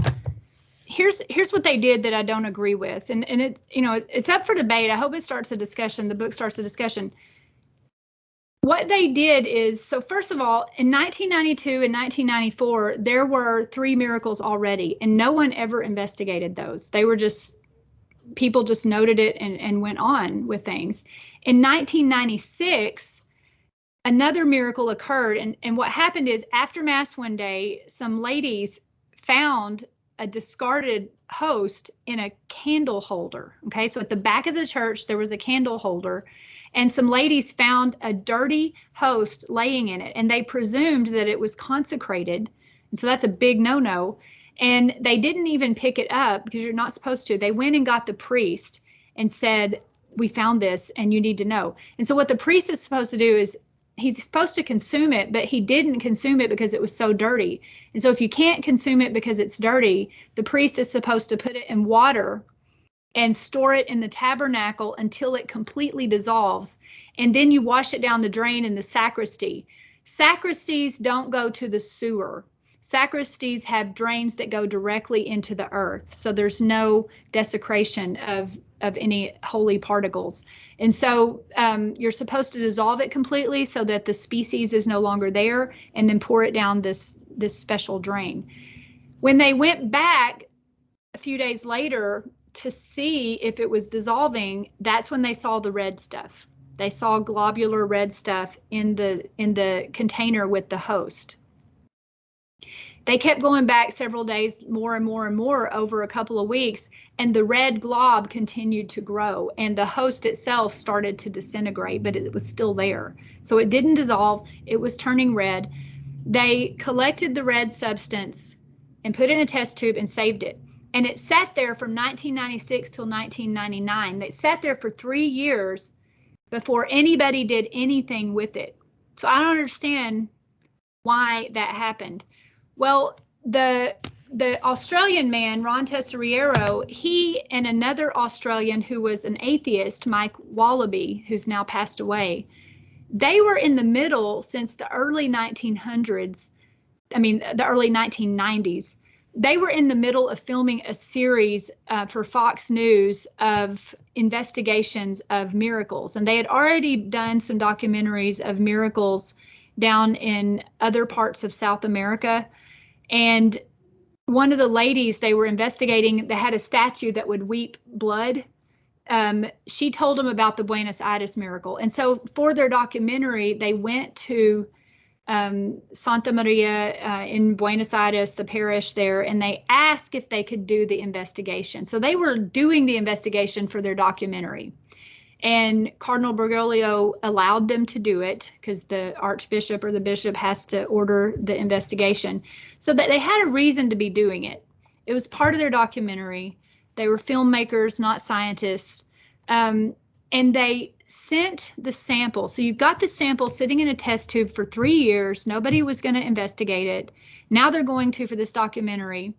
here's what they did that I don't agree with, and it's up for debate. I hope it starts a discussion. The book starts a discussion. What they did is, so first of all, in 1992 and 1994, there were 3 miracles already, and no one ever investigated those. They were just, people just noted it and went on with things. In 1996, another miracle occurred, and what happened is after Mass one day, some ladies found a discarded host in a candle holder. Okay, so at the back of the church, there was a candle holder, and some ladies found a dirty host laying in it, and they presumed that it was consecrated. And so that's a big no-no. And they didn't even pick it up because you're not supposed to. They went and got the priest and said, we found this and you need to know. And so what the priest is supposed to do is he's supposed to consume it, but he didn't consume it because it was so dirty. And so if you can't consume it because it's dirty, the priest is supposed to put it in water and store it in the tabernacle until it completely dissolves. And then you wash it down the drain in the sacristy. Sacristies don't go to the sewer. Sacristies have drains that go directly into the earth. So there's no desecration of any holy particles. And so you're supposed to dissolve it completely so that the species is no longer there, and then pour it down this special drain. When they went back a few days later to see if it was dissolving, that's when they saw the red stuff. They saw globular red stuff in the container with the host. They kept going back several days, more and more and more over a couple of weeks, and the red glob continued to grow, and the host itself started to disintegrate, but it was still there. So it didn't dissolve, it was turning red. They collected the red substance and put it in a test tube and saved it. And it sat there from 1996 till 1999. It sat there for 3 years before anybody did anything with it. So I don't understand why that happened. Well, the Australian man, Ron Tesoriero, he and another Australian who was an atheist, Mike Wallaby, who's now passed away, they were in the middle since the early 1900s, the early 1990s. They were in the middle of filming a series for Fox News of investigations of miracles. And they had already done some documentaries of miracles down in other parts of South America. And one of the ladies they were investigating, they had a statue that would weep blood. She told them about the Buenos Aires miracle. And so for their documentary, they went to Santa Maria in Buenos Aires, the parish there, and they asked if they could do the investigation. So they were doing the investigation for their documentary. And Cardinal Bergoglio allowed them to do it because the archbishop or the bishop has to order the investigation. So that they had a reason to be doing it. It was part of their documentary. They were filmmakers, not scientists. And they sent the sample. So you've got the sample sitting in a test tube for 3 years. Nobody was going to investigate it. Now they're going to for this documentary.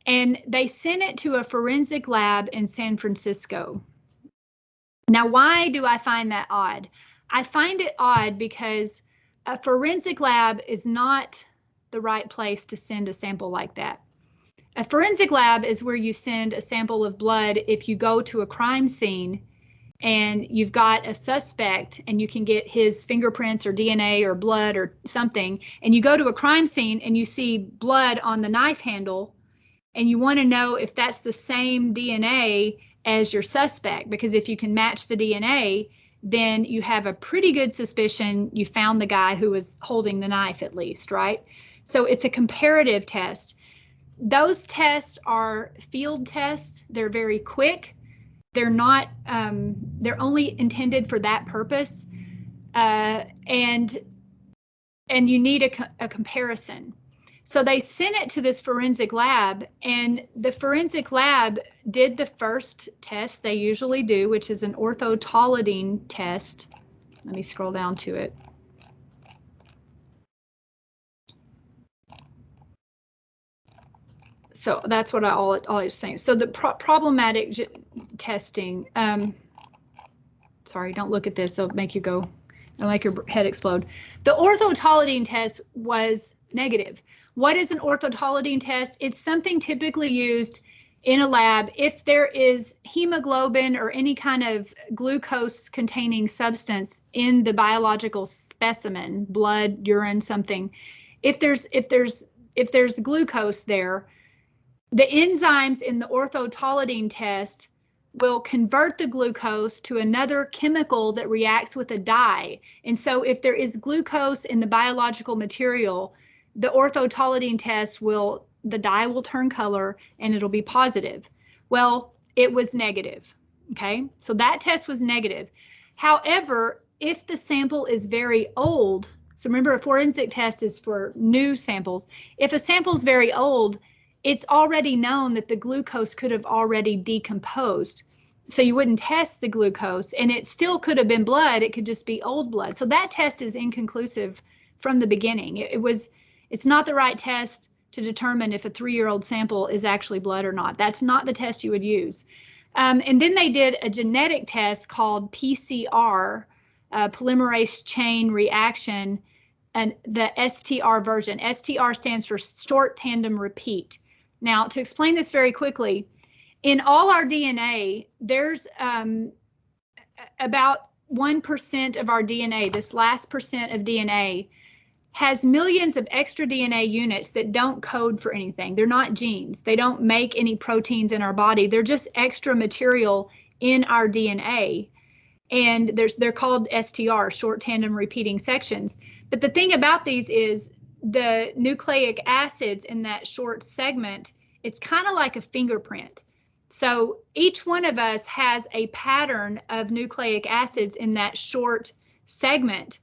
And they sent it to a forensic lab in San Francisco. Now, why do I find that odd? I find it odd because a forensic lab is not the right place to send a sample like that. A forensic lab is where you send a sample of blood if you go to a crime scene and you've got a suspect and you can get his fingerprints or DNA or blood or something, and you go to a crime scene and you see blood on the knife handle and you want to know if that's the same DNA as your suspect, because if you can match the DNA, then you have a pretty good suspicion you found the guy who was holding the knife at least, right? So it's a comparative test. Those tests are field tests. They're very quick. They're not, they're only intended for that purpose. And you need a comparison. So they sent it to this forensic lab, and the forensic lab did the first test they usually do, which is an orthotolidine test. Let me scroll down to it. So that's what I always saying. So the problematic testing, sorry, don't look at this, it'll make you go, it'll make your head explode. The orthotolidine test was negative. What is an orthotolidine test? It's something typically used in a lab if there is hemoglobin or any kind of glucose containing substance in the biological specimen, blood, urine, something. If there's glucose there, the enzymes in the orthotolidine test will convert the glucose to another chemical that reacts with a dye. And so if there is glucose in the biological material, the orthotolidine test the dye will turn color and it'll be positive. Well, it was negative, okay? So that test was negative. However, if the sample is very old, so remember a forensic test is for new samples. If a sample is very old, it's already known that the glucose could have already decomposed. So you wouldn't test the glucose, and it still could have been blood. It could just be old blood. So that test is inconclusive from the beginning. It's not the right test to determine if a 3-year-old sample is actually blood or not. That's not the test you would use. And then they did a genetic test called PCR, polymerase chain reaction, and the STR version. STR stands for short tandem repeat. Now, to explain this very quickly, in all our DNA, there's about 1% of our DNA, this last percent of DNA, has millions of extra DNA units that don't code for anything. They're not genes. They don't make any proteins in our body. They're just extra material in our DNA. And they're called STR, short tandem repeating sections. But the thing about these is the nucleic acids in that short segment, it's kind of like a fingerprint. So each one of us has a pattern of nucleic acids in that short segment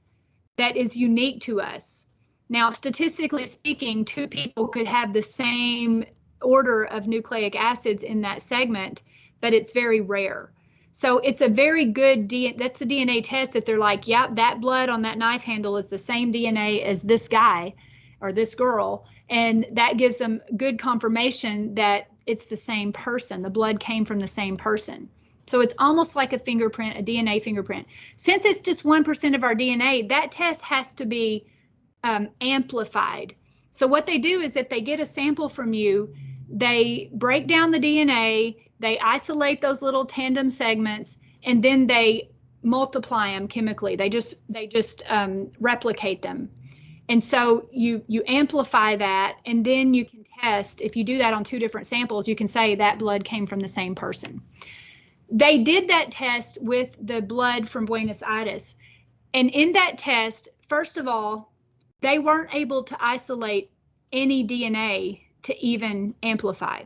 that is unique to us. Now, statistically speaking, two people could have the same order of nucleic acids in that segment, but it's very rare. So it's a very good that's the DNA test. If they're like, yeah, that blood on that knife handle is the same DNA as this guy or this girl, and that gives them good confirmation that it's the same person. The blood came from the same person. So it's almost like a fingerprint, a DNA fingerprint. Since it's just 1% of our DNA, that test has to be amplified. So what they do is if they get a sample from you, they break down the DNA, they isolate those little tandem segments, and then they multiply them chemically. They just replicate them. And so you amplify that, and then you can test. If you do that on two different samples, you can say that blood came from the same person. They did that test with the blood from Buenos Aires. And in that test, first of all, they weren't able to isolate any DNA to even amplify.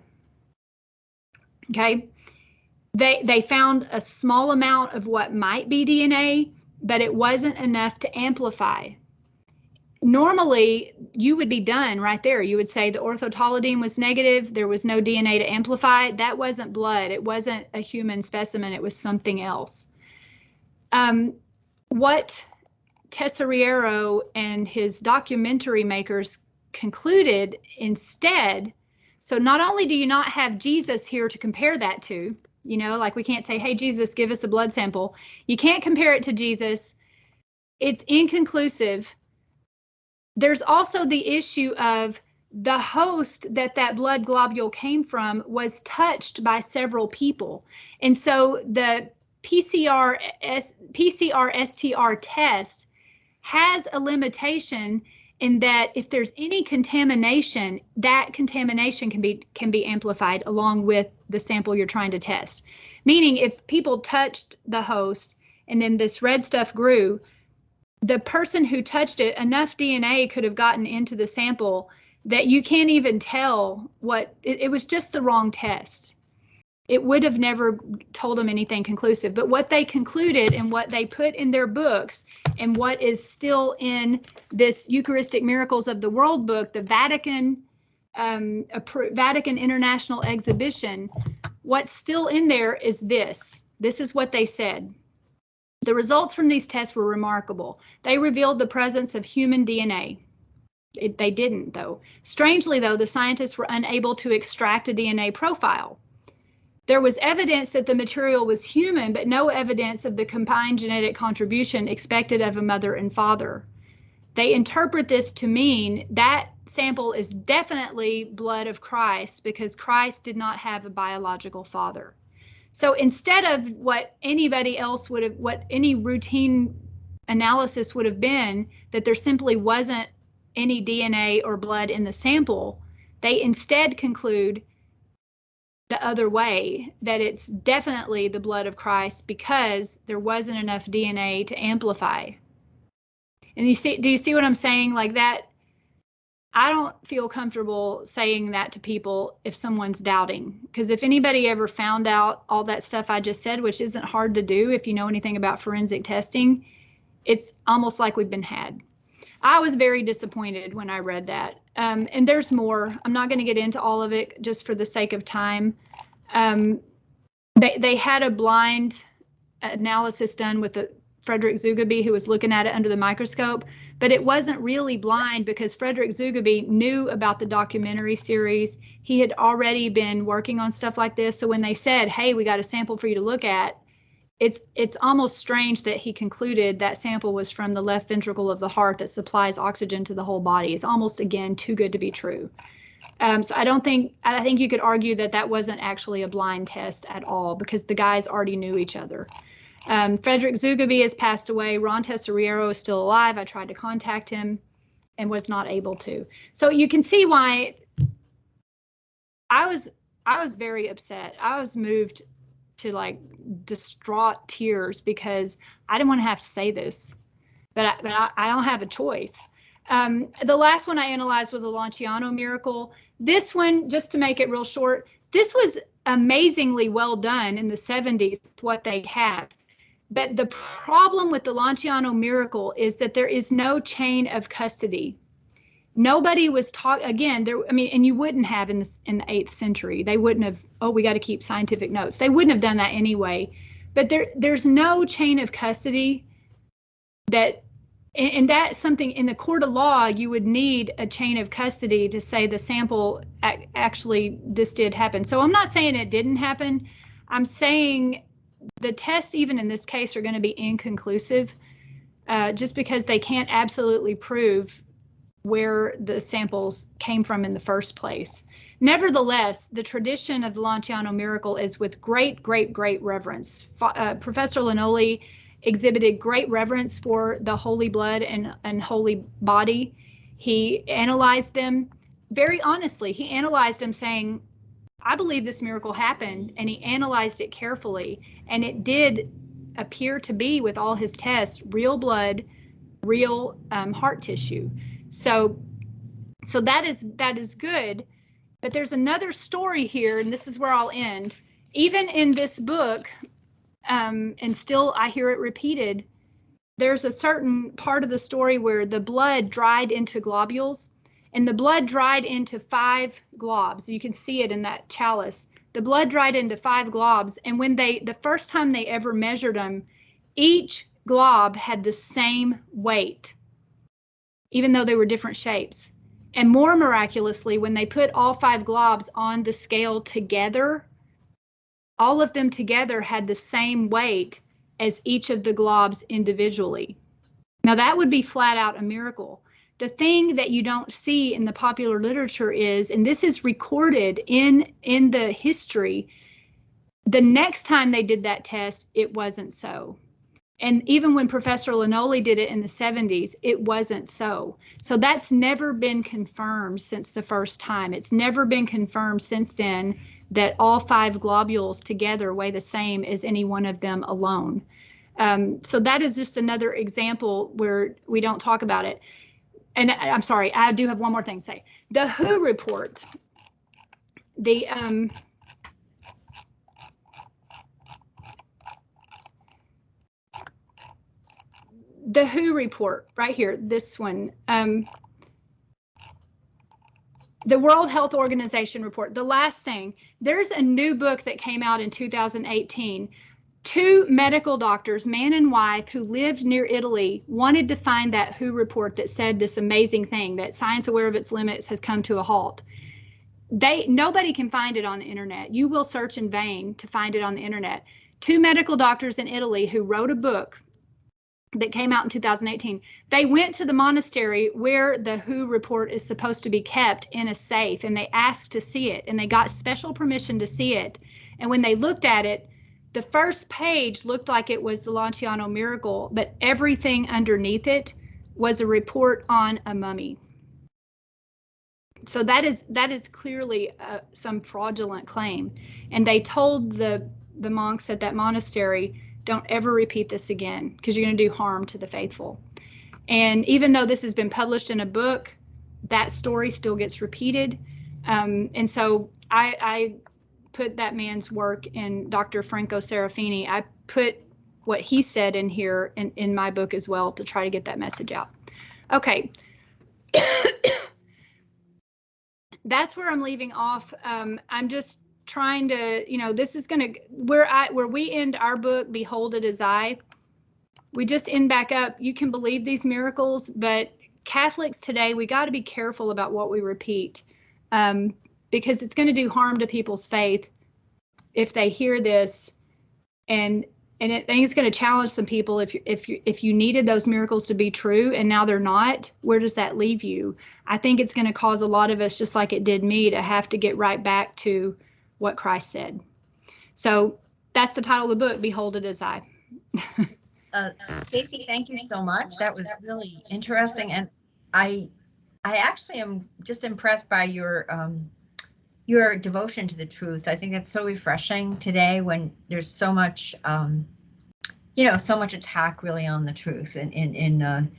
Okay. They found a small amount of what might be DNA, but it wasn't enough to amplify. Normally, you would be done right there. You would say the orthotolidine was negative. There was no DNA to amplify. That wasn't blood. It wasn't a human specimen. It was something else. What Tesoriero and his documentary makers concluded instead, so not only do you not have Jesus here to compare that to, you know, like we can't say, hey, Jesus, give us a blood sample. You can't compare it to Jesus. It's inconclusive. There's also the issue of the host that blood globule came from was touched by several people. And so the PCR-STR test has a limitation in that if there's any contamination, that contamination can be amplified along with the sample you're trying to test. Meaning if people touched the host and then this red stuff grew, the person who touched it, enough DNA could have gotten into the sample that you can't even tell what, it was just the wrong test. It would have never told them anything conclusive. But what they concluded and what they put in their books and what is still in this Eucharistic Miracles of the World book, the Vatican International Exhibition, what's still in there is this. This is what they said. The results from these tests were remarkable. They revealed the presence of human DNA. They didn't, though. Strangely, though, the scientists were unable to extract a DNA profile. There was evidence that the material was human, but no evidence of the combined genetic contribution expected of a mother and father. They interpret this to mean that sample is definitely blood of Christ because Christ did not have a biological father. So instead of what anybody else would have, what any routine analysis would have been, that there simply wasn't any DNA or blood in the sample, they instead conclude the other way, that it's definitely the blood of Christ because there wasn't enough DNA to amplify. And do you see what I'm saying? Like that, I don't feel comfortable saying that to people if someone's doubting, because if anybody ever found out all that stuff I just said, which isn't hard to do if you know anything about forensic testing, it's almost like we've been had. I was very disappointed when I read that. And there's more. I'm not going to get into all of it just for the sake of time. They had a blind analysis done with Frederick Zugabe, who was looking at it under the microscope, but it wasn't really blind because Frederick Zugabe knew about the documentary series. He had already been working on stuff like this. So when they said, hey, we got a sample for you to look at, it's almost strange that he concluded that sample was from the left ventricle of the heart that supplies oxygen to the whole body. It's almost, again, too good to be true. So I think you could argue that that wasn't actually a blind test at all because the guys already knew each other. Frederick Zugabe has passed away. Ron Tesoriero is still alive. I tried to contact him and was not able to. So you can see why I was very upset. I was moved to like distraught tears because I didn't want to have to say this, but I don't have a choice. The last one I analyzed was the Lanciano miracle. This one, just to make it real short, this was amazingly well done in the 70s, what they have. But the problem with the Lanciano miracle is that there is no chain of custody. Nobody was taught, again, there, I mean, and you wouldn't have in the 8th century. They wouldn't have, oh, we got to keep scientific notes. They wouldn't have done that anyway. But there's no chain of custody that, and that's something in the court of law, you would need a chain of custody to say the sample actually, this did happen. So I'm not saying it didn't happen. I'm saying the tests, even in this case, are going to be inconclusive just because they can't absolutely prove where the samples came from in the first place. Nevertheless, the tradition of the Lanciano miracle is with great, great, great reverence. Professor Lannoli exhibited great reverence for the holy blood and holy body. He analyzed them very honestly. He analyzed them saying, I believe this miracle happened, and he analyzed it carefully. And it did appear to be, with all his tests, real blood, real heart tissue. So that is good. But there's another story here, and this is where I'll end. Even in this book, and still I hear it repeated, there's a certain part of the story where the blood dried into globules, and the blood dried into 5 globs. You can see it in that chalice. The blood dried into 5 globs, and when the first time they ever measured them, each glob had the same weight, even though they were different shapes. And more miraculously, when they put all 5 globs on the scale together, all of them together had the same weight as each of the globs individually. Now that would be flat out a miracle. The thing that you don't see in the popular literature is, and this is recorded in the history, the next time they did that test, it wasn't so. And even when Professor Lannoli did it in the 70s, it wasn't so. So that's never been confirmed since the first time. It's never been confirmed since then that all 5 globules together weigh the same as any one of them alone. So that is just another example where we don't talk about it. And I'm sorry, I do have one more thing to say. The WHO report, the WHO report right here, this one, the World Health Organization report, the last thing, there's a new book that came out in 2018. 2 medical doctors, man and wife, who lived near Italy, wanted to find that WHO report that said this amazing thing, that science aware of its limits has come to a halt. Nobody can find it on the internet. You will search in vain to find it on the internet. 2 medical doctors in Italy who wrote a book that came out in 2018. They went to the monastery where the WHO report is supposed to be kept in a safe, and they asked to see it, and they got special permission to see it. And when they looked at it, the first page looked like it was the Lanciano miracle, but everything underneath it was a report on a mummy. So that is clearly some fraudulent claim. And they told the monks at that monastery, don't ever repeat this again, because you're going to do harm to the faithful. And even though this has been published in a book, that story still gets repeated. And so I put that man's work in Dr. Franco Serafini. I put what he said in here in my book as well to try to get that message out. Okay. That's where I'm leaving off. I'm just trying to, this is going to, where we end our book, Behold It As I, we just end back up. You can believe these miracles, but Catholics today, we got to be careful about what we repeat, because it's going to do harm to people's faith if they hear this, and I think it's going to challenge some people. If you needed those miracles to be true and now they're not, where does that leave you? I think it's going to cause a lot of us, just like it did me, to have to get right back to what Christ said. So that's the title of the book, Behold It As I. Stacy, thank you so much. That was really interesting, and I actually am just impressed by your devotion to the truth. I think that's so refreshing today when there's so much, so much attack really on the truth, and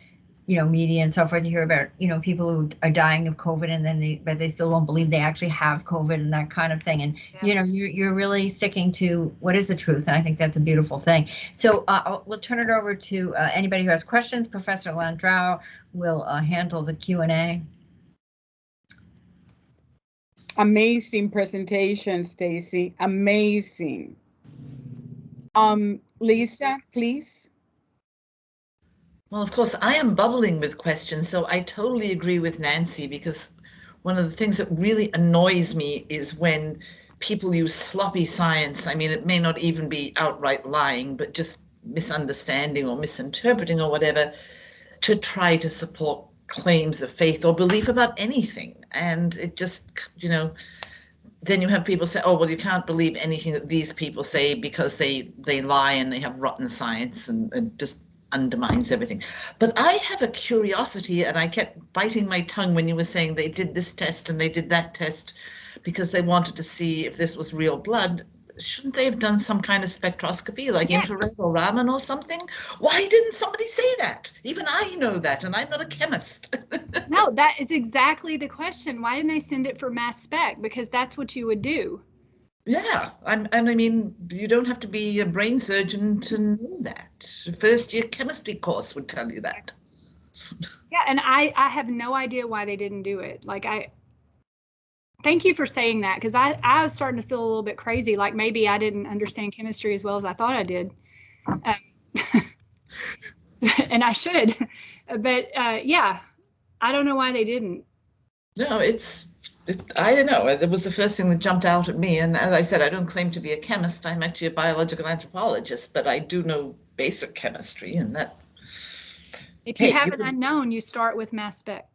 media and so forth. You hear about, people who are dying of COVID and then but they still don't believe they actually have COVID and that kind of thing. And, you're really sticking to what is the truth. And I think that's a beautiful thing. So we'll turn it over to anybody who has questions. Professor Landau will handle the Q&A. Amazing presentation, Stacy. Amazing. Lisa, please. Well, of course, I am bubbling with questions, so I totally agree with Nancy, because one of the things that really annoys me is when people use sloppy science. I mean, it may not even be outright lying, but just misunderstanding or misinterpreting or whatever, to try to support claims of faith or belief about anything. And it just, then you have people say, oh, well, you can't believe anything that these people say because they lie and they have rotten science, and just undermines everything. But I have a curiosity, and I kept biting my tongue when you were saying they did this test and they did that test because they wanted to see if this was real blood. Shouldn't they have done some kind of spectroscopy, like infrared or Raman or something? Why didn't somebody say that? Even I know that, and I'm not a chemist. No, that is exactly the question. Why didn't they send it for mass spec? Because that's what you would do. Yeah, and I mean, you don't have to be a brain surgeon to know that. First year chemistry course would tell you that. Yeah, and I have no idea why they didn't do it. Thank you for saying that, because I was starting to feel a little bit crazy, like maybe I didn't understand chemistry as well as I thought I did. And I should, but yeah, I don't know why they didn't. No, I don't know. It was the first thing that jumped out at me. And as I said, I don't claim to be a chemist. I'm actually a biological anthropologist, but I do know basic chemistry, and that. If you have an unknown, you start with mass spec.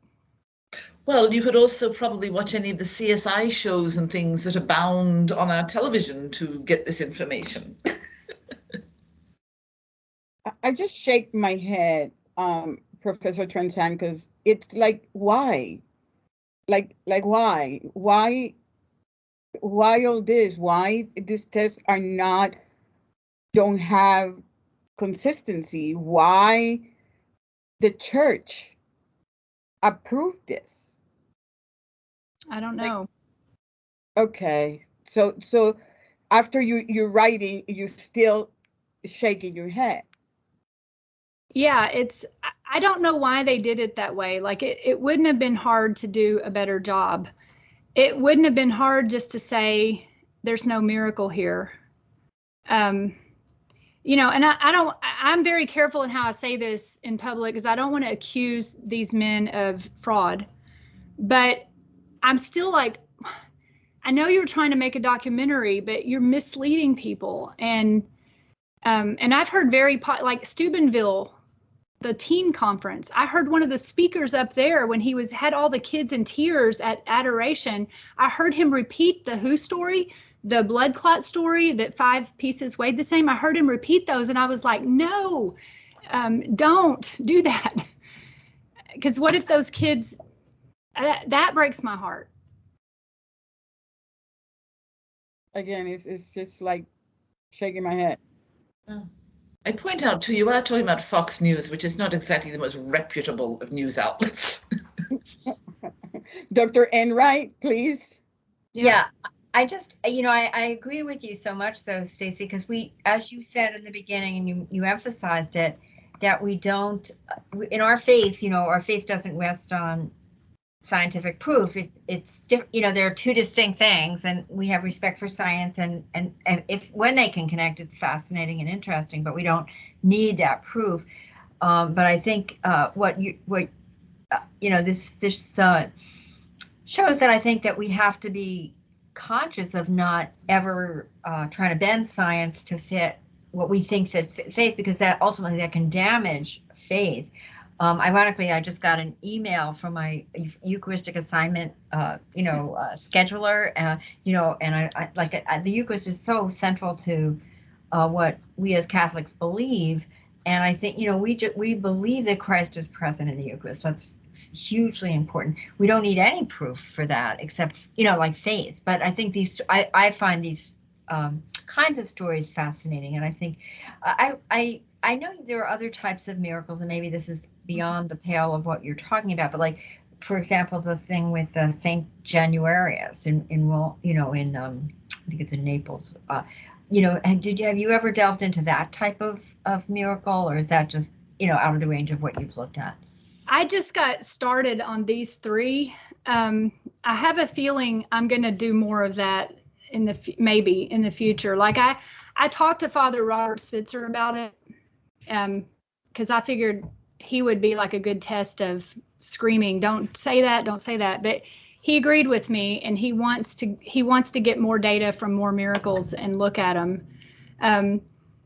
Well, you could also probably watch any of the CSI shows and things that abound on our television to get this information. I just shake my head, Professor Trasancos. It's like, why? Like why? Why all this? Why these tests don't have consistency? Why the church approved this? I don't know. Okay, so after you're writing, you're still shaking your head. Yeah, I don't know why they did it that way. Like it wouldn't have been hard to do a better job. It wouldn't have been hard just to say there's no miracle here. And I'm very careful in how I say this in public, because I don't want to accuse these men of fraud. But I'm still like, I know you're trying to make a documentary, but you're misleading people. And I've heard like Steubenville, the teen conference. I heard one of the speakers up there when he had all the kids in tears at adoration. I heard him repeat the WHO story, the blood clot story, that 5 pieces weighed the same. I heard him repeat those, and I was like, no, don't do that. Because what if those kids, that breaks my heart. Again, it's just like shaking my head. I point out too, you are talking about Fox News, which is not exactly the most reputable of news outlets. Dr. Enright, please. Yeah, I just, I agree with you so much so, Stacy, because as you said in the beginning, and you emphasized it, that we don't, in our faith, our faith doesn't rest on scientific proof. It's different. There are two distinct things, and we have respect for science, and when they can connect, it's fascinating and interesting, but we don't need that proof. But I think this shows that I think that we have to be conscious of not ever trying to bend science to fit what we think fits faith, because that ultimately can damage faith. Ironically, I just got an email from my Eucharistic assignment, scheduler, and the Eucharist is so central to what we as Catholics believe, and I think we believe that Christ is present in the Eucharist. That's hugely important. We don't need any proof for that except like faith. But I think I find these kinds of stories fascinating, and I think I know there are other types of miracles, and maybe this is beyond the pale of what you're talking about, but like, for example, the thing with Saint Januarius in I think it's in Naples. And have you ever delved into that type of miracle, or is that just out of the range of what you've looked at? I just got started on these three. I have a feeling I'm going to do more of that maybe in the future. Like I talked to Father Robert Spitzer about it, because I figured he would be like a good test of screaming, don't say that, don't say that. But he agreed with me, and he wants to get more data from more miracles and look at them.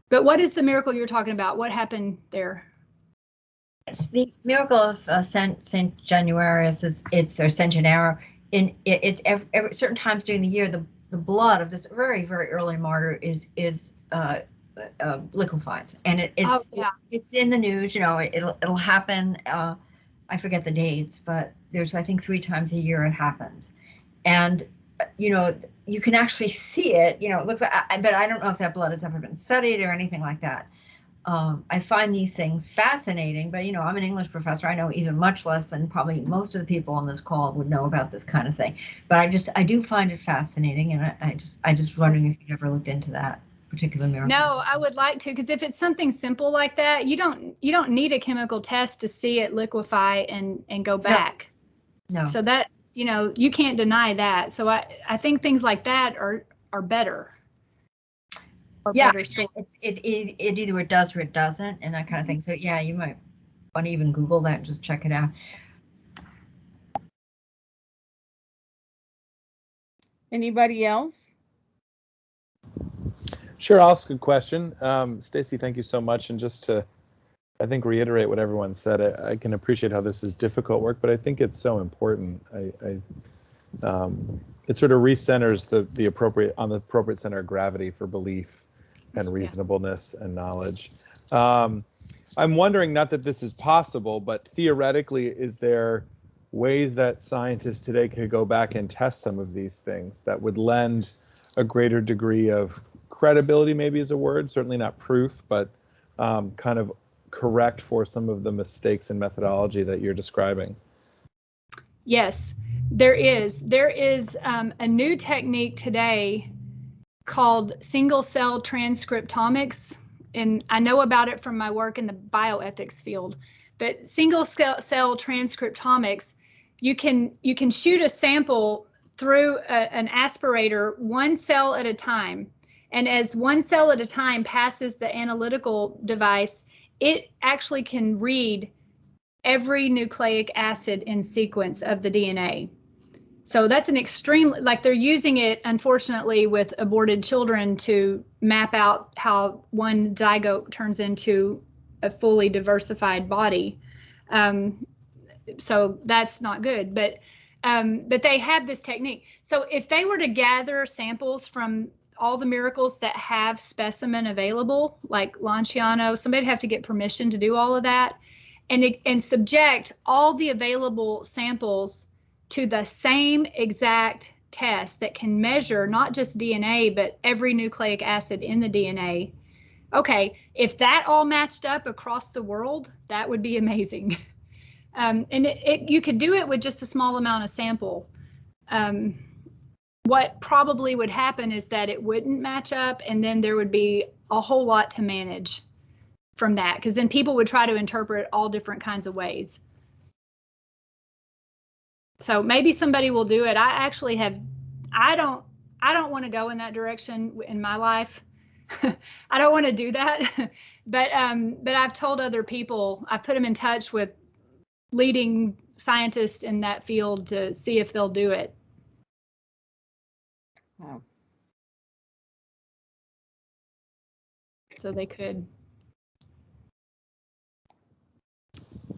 But what is the miracle you're talking about? What happened there? It's the miracle of Saint Januarius or Saint Gennaro. Every certain times during the year, the blood of this very, very early martyr is liquefies, and it's in the news. It'll happen. I forget the dates, but there's, I think, 3 times a year it happens, and you can actually see it. It looks like, but I don't know if that blood has ever been studied or anything like that. I find these things fascinating, but I'm an English professor. I know even much less than probably most of the people on this call would know about this kind of thing. But I do find it fascinating, and I just wondering if you ever looked into that particular miracle. No, I would like to, because if it's something simple like that, you don't need a chemical test to see it liquefy and go back. No. So that you can't deny that. So I think things like that are better. Yeah, it either it does or it doesn't, and that kind of thing. So yeah, you might want to even Google that and just check it out. Anybody else? Sure, I'll ask a question. Stacy, thank you so much. And just to, I think, reiterate what everyone said, I can appreciate how this is difficult work, but I think it's so important. It sort of recenters the appropriate center of gravity for belief and reasonableness and knowledge. I'm wondering, not that this is possible, but theoretically, is there ways that scientists today could go back and test some of these things that would lend a greater degree of credibility, maybe is a word, certainly not proof, but kind of correct for some of the mistakes in methodology that you're describing? Yes, there is. There is a new technique today called single cell transcriptomics, and I know about it from my work in the bioethics field. But single cell transcriptomics, you can shoot a sample through an aspirator 1 cell at a time, and as 1 cell at a time passes the analytical device, it actually can read every nucleic acid in sequence of the DNA. So that's an extreme, like they're using it, unfortunately, with aborted children to map out how one zygote turns into a fully diversified body. So that's not good, but they have this technique. So if they were to gather samples from all the miracles that have specimen available, like Lanciano, somebody'd have to get permission to do all of that, and subject all the available samples to the same exact test that can measure not just DNA, but every nucleic acid in the DNA. Okay, if that all matched up across the world, that would be amazing. And you could do it with just a small amount of sample. What probably would happen is that it wouldn't match up, and then there would be a whole lot to manage from that, because then people would try to interpret all different kinds of ways. So maybe somebody will do it. I don't want to go in that direction in my life. I don't want to do that. But I've told other people, I've put them in touch with leading scientists in that field to see if they'll do it. Wow. So they could.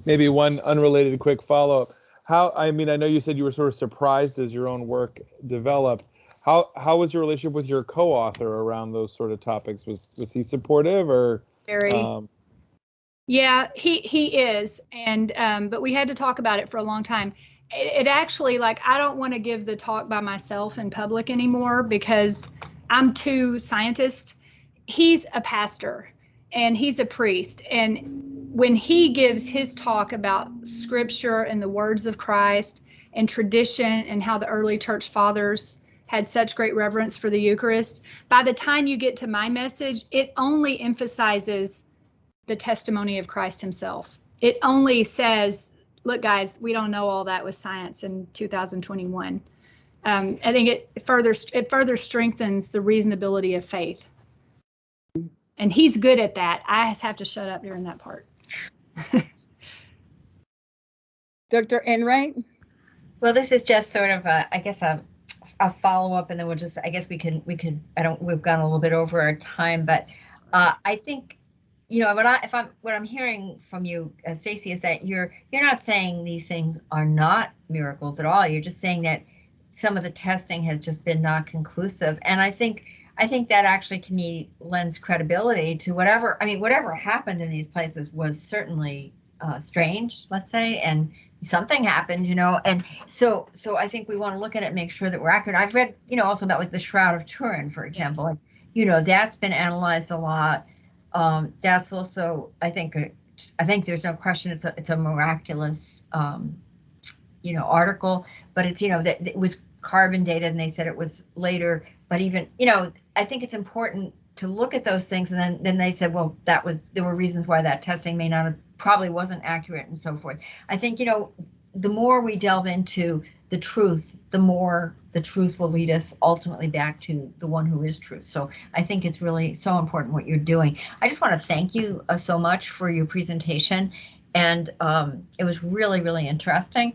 Maybe one unrelated quick follow-up. I know you said you were sort of surprised as your own work developed. How was your relationship with your co-author around those sort of topics? Was he supportive, or? Very. Yeah, he is, and but we had to talk about it for a long time. It actually, like, I don't want to give the talk by myself in public anymore because I'm too scientist. He's a pastor, and he's a priest. And when he gives his talk about scripture and the words of Christ and tradition and how the early church fathers had such great reverence for the Eucharist, by the time you get to my message, it only emphasizes the testimony of Christ himself. It only says, look, guys, we don't know all that with science in 2021. I think it further strengthens the reasonability of faith. And he's good at that. I just have to shut up during that part. Dr. Enright? Well, this is just sort of I guess a follow-up, and then we'll just, I guess we could, we've gone a little bit over our time, but I think, you know, what I'm hearing from you, Stacy, is that you're not saying these things are not miracles at all. You're just saying that some of the testing has just been not conclusive. And I think that actually, to me, lends credibility to whatever happened in these places was certainly strange, let's say, and something happened, you know, and so I think we want to look at it and make sure that we're accurate. I've read, you know, also about like the Shroud of Turin, for example, Yes. like, you know, that's been analyzed a lot. That's also, I think there's no question it's a miraculous, you know, article, but it's, you know, that it was carbon dated and they said it was later, but even, you know, I think it's important to look at those things, and then they said, well, there were reasons why that testing probably wasn't accurate and so forth. I think, you know, the more we delve into the truth, the more the truth will lead us ultimately back to the one who is truth. So I think it's really so important what you're doing. I just want to thank you so much for your presentation, and it was really, really interesting.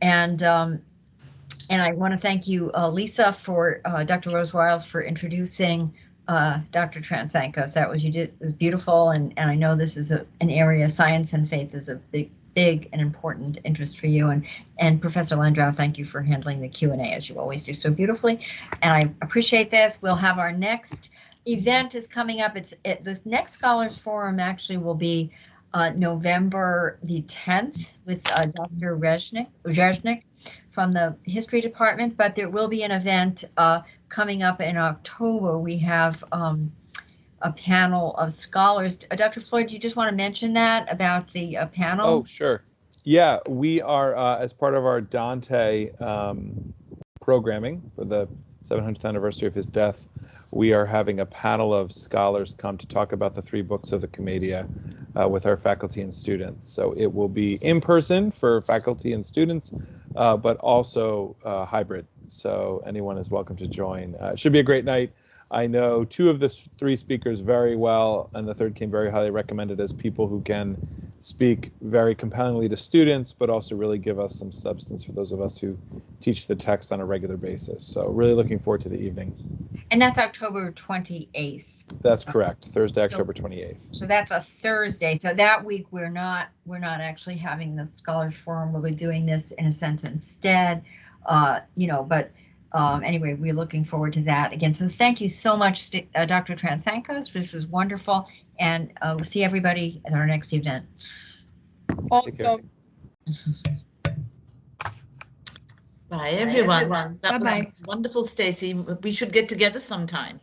And I want to thank you, Lisa, for Dr. Rose Wiles, for introducing Dr. Trasancos. That was, you did, it was beautiful, and I know this is an area, science and faith is a big and important interest for you. And Professor Landau, thank you for handling the Q&A, as you always do so beautifully. And I appreciate this. We'll have our next event is coming up. This next Scholars Forum actually will be November the 10th with Dr. Reznik from the history department, but there will be an event coming up in October. We have a panel of scholars. Dr. Floyd, do you just want to mention that about the panel? Oh, sure. Yeah, we are, as part of our Dante programming for the 700th anniversary of his death, we are having a panel of scholars come to talk about the 3 books of the Commedia with our faculty and students. So it will be in person for faculty and students, but also hybrid. So anyone is welcome to join. It should be a great night. I know 2 of the 3 speakers very well, and the 3rd came very highly recommended as people who can speak very compellingly to students, but also really give us some substance for those of us who teach the text on a regular basis. So really looking forward to the evening. And that's October 28th. That's correct. Thursday, October 28th. So that's a Thursday. So that week we're not actually having the Scholars Forum. We'll be doing this in a sense instead, you know, but anyway, we're looking forward to that again. So thank you so much, Dr. Trasancos. This was wonderful. And we'll see everybody at our next event. Awesome. Bye, everyone. That Bye-bye. was wonderful, Stacy. We should get together sometime.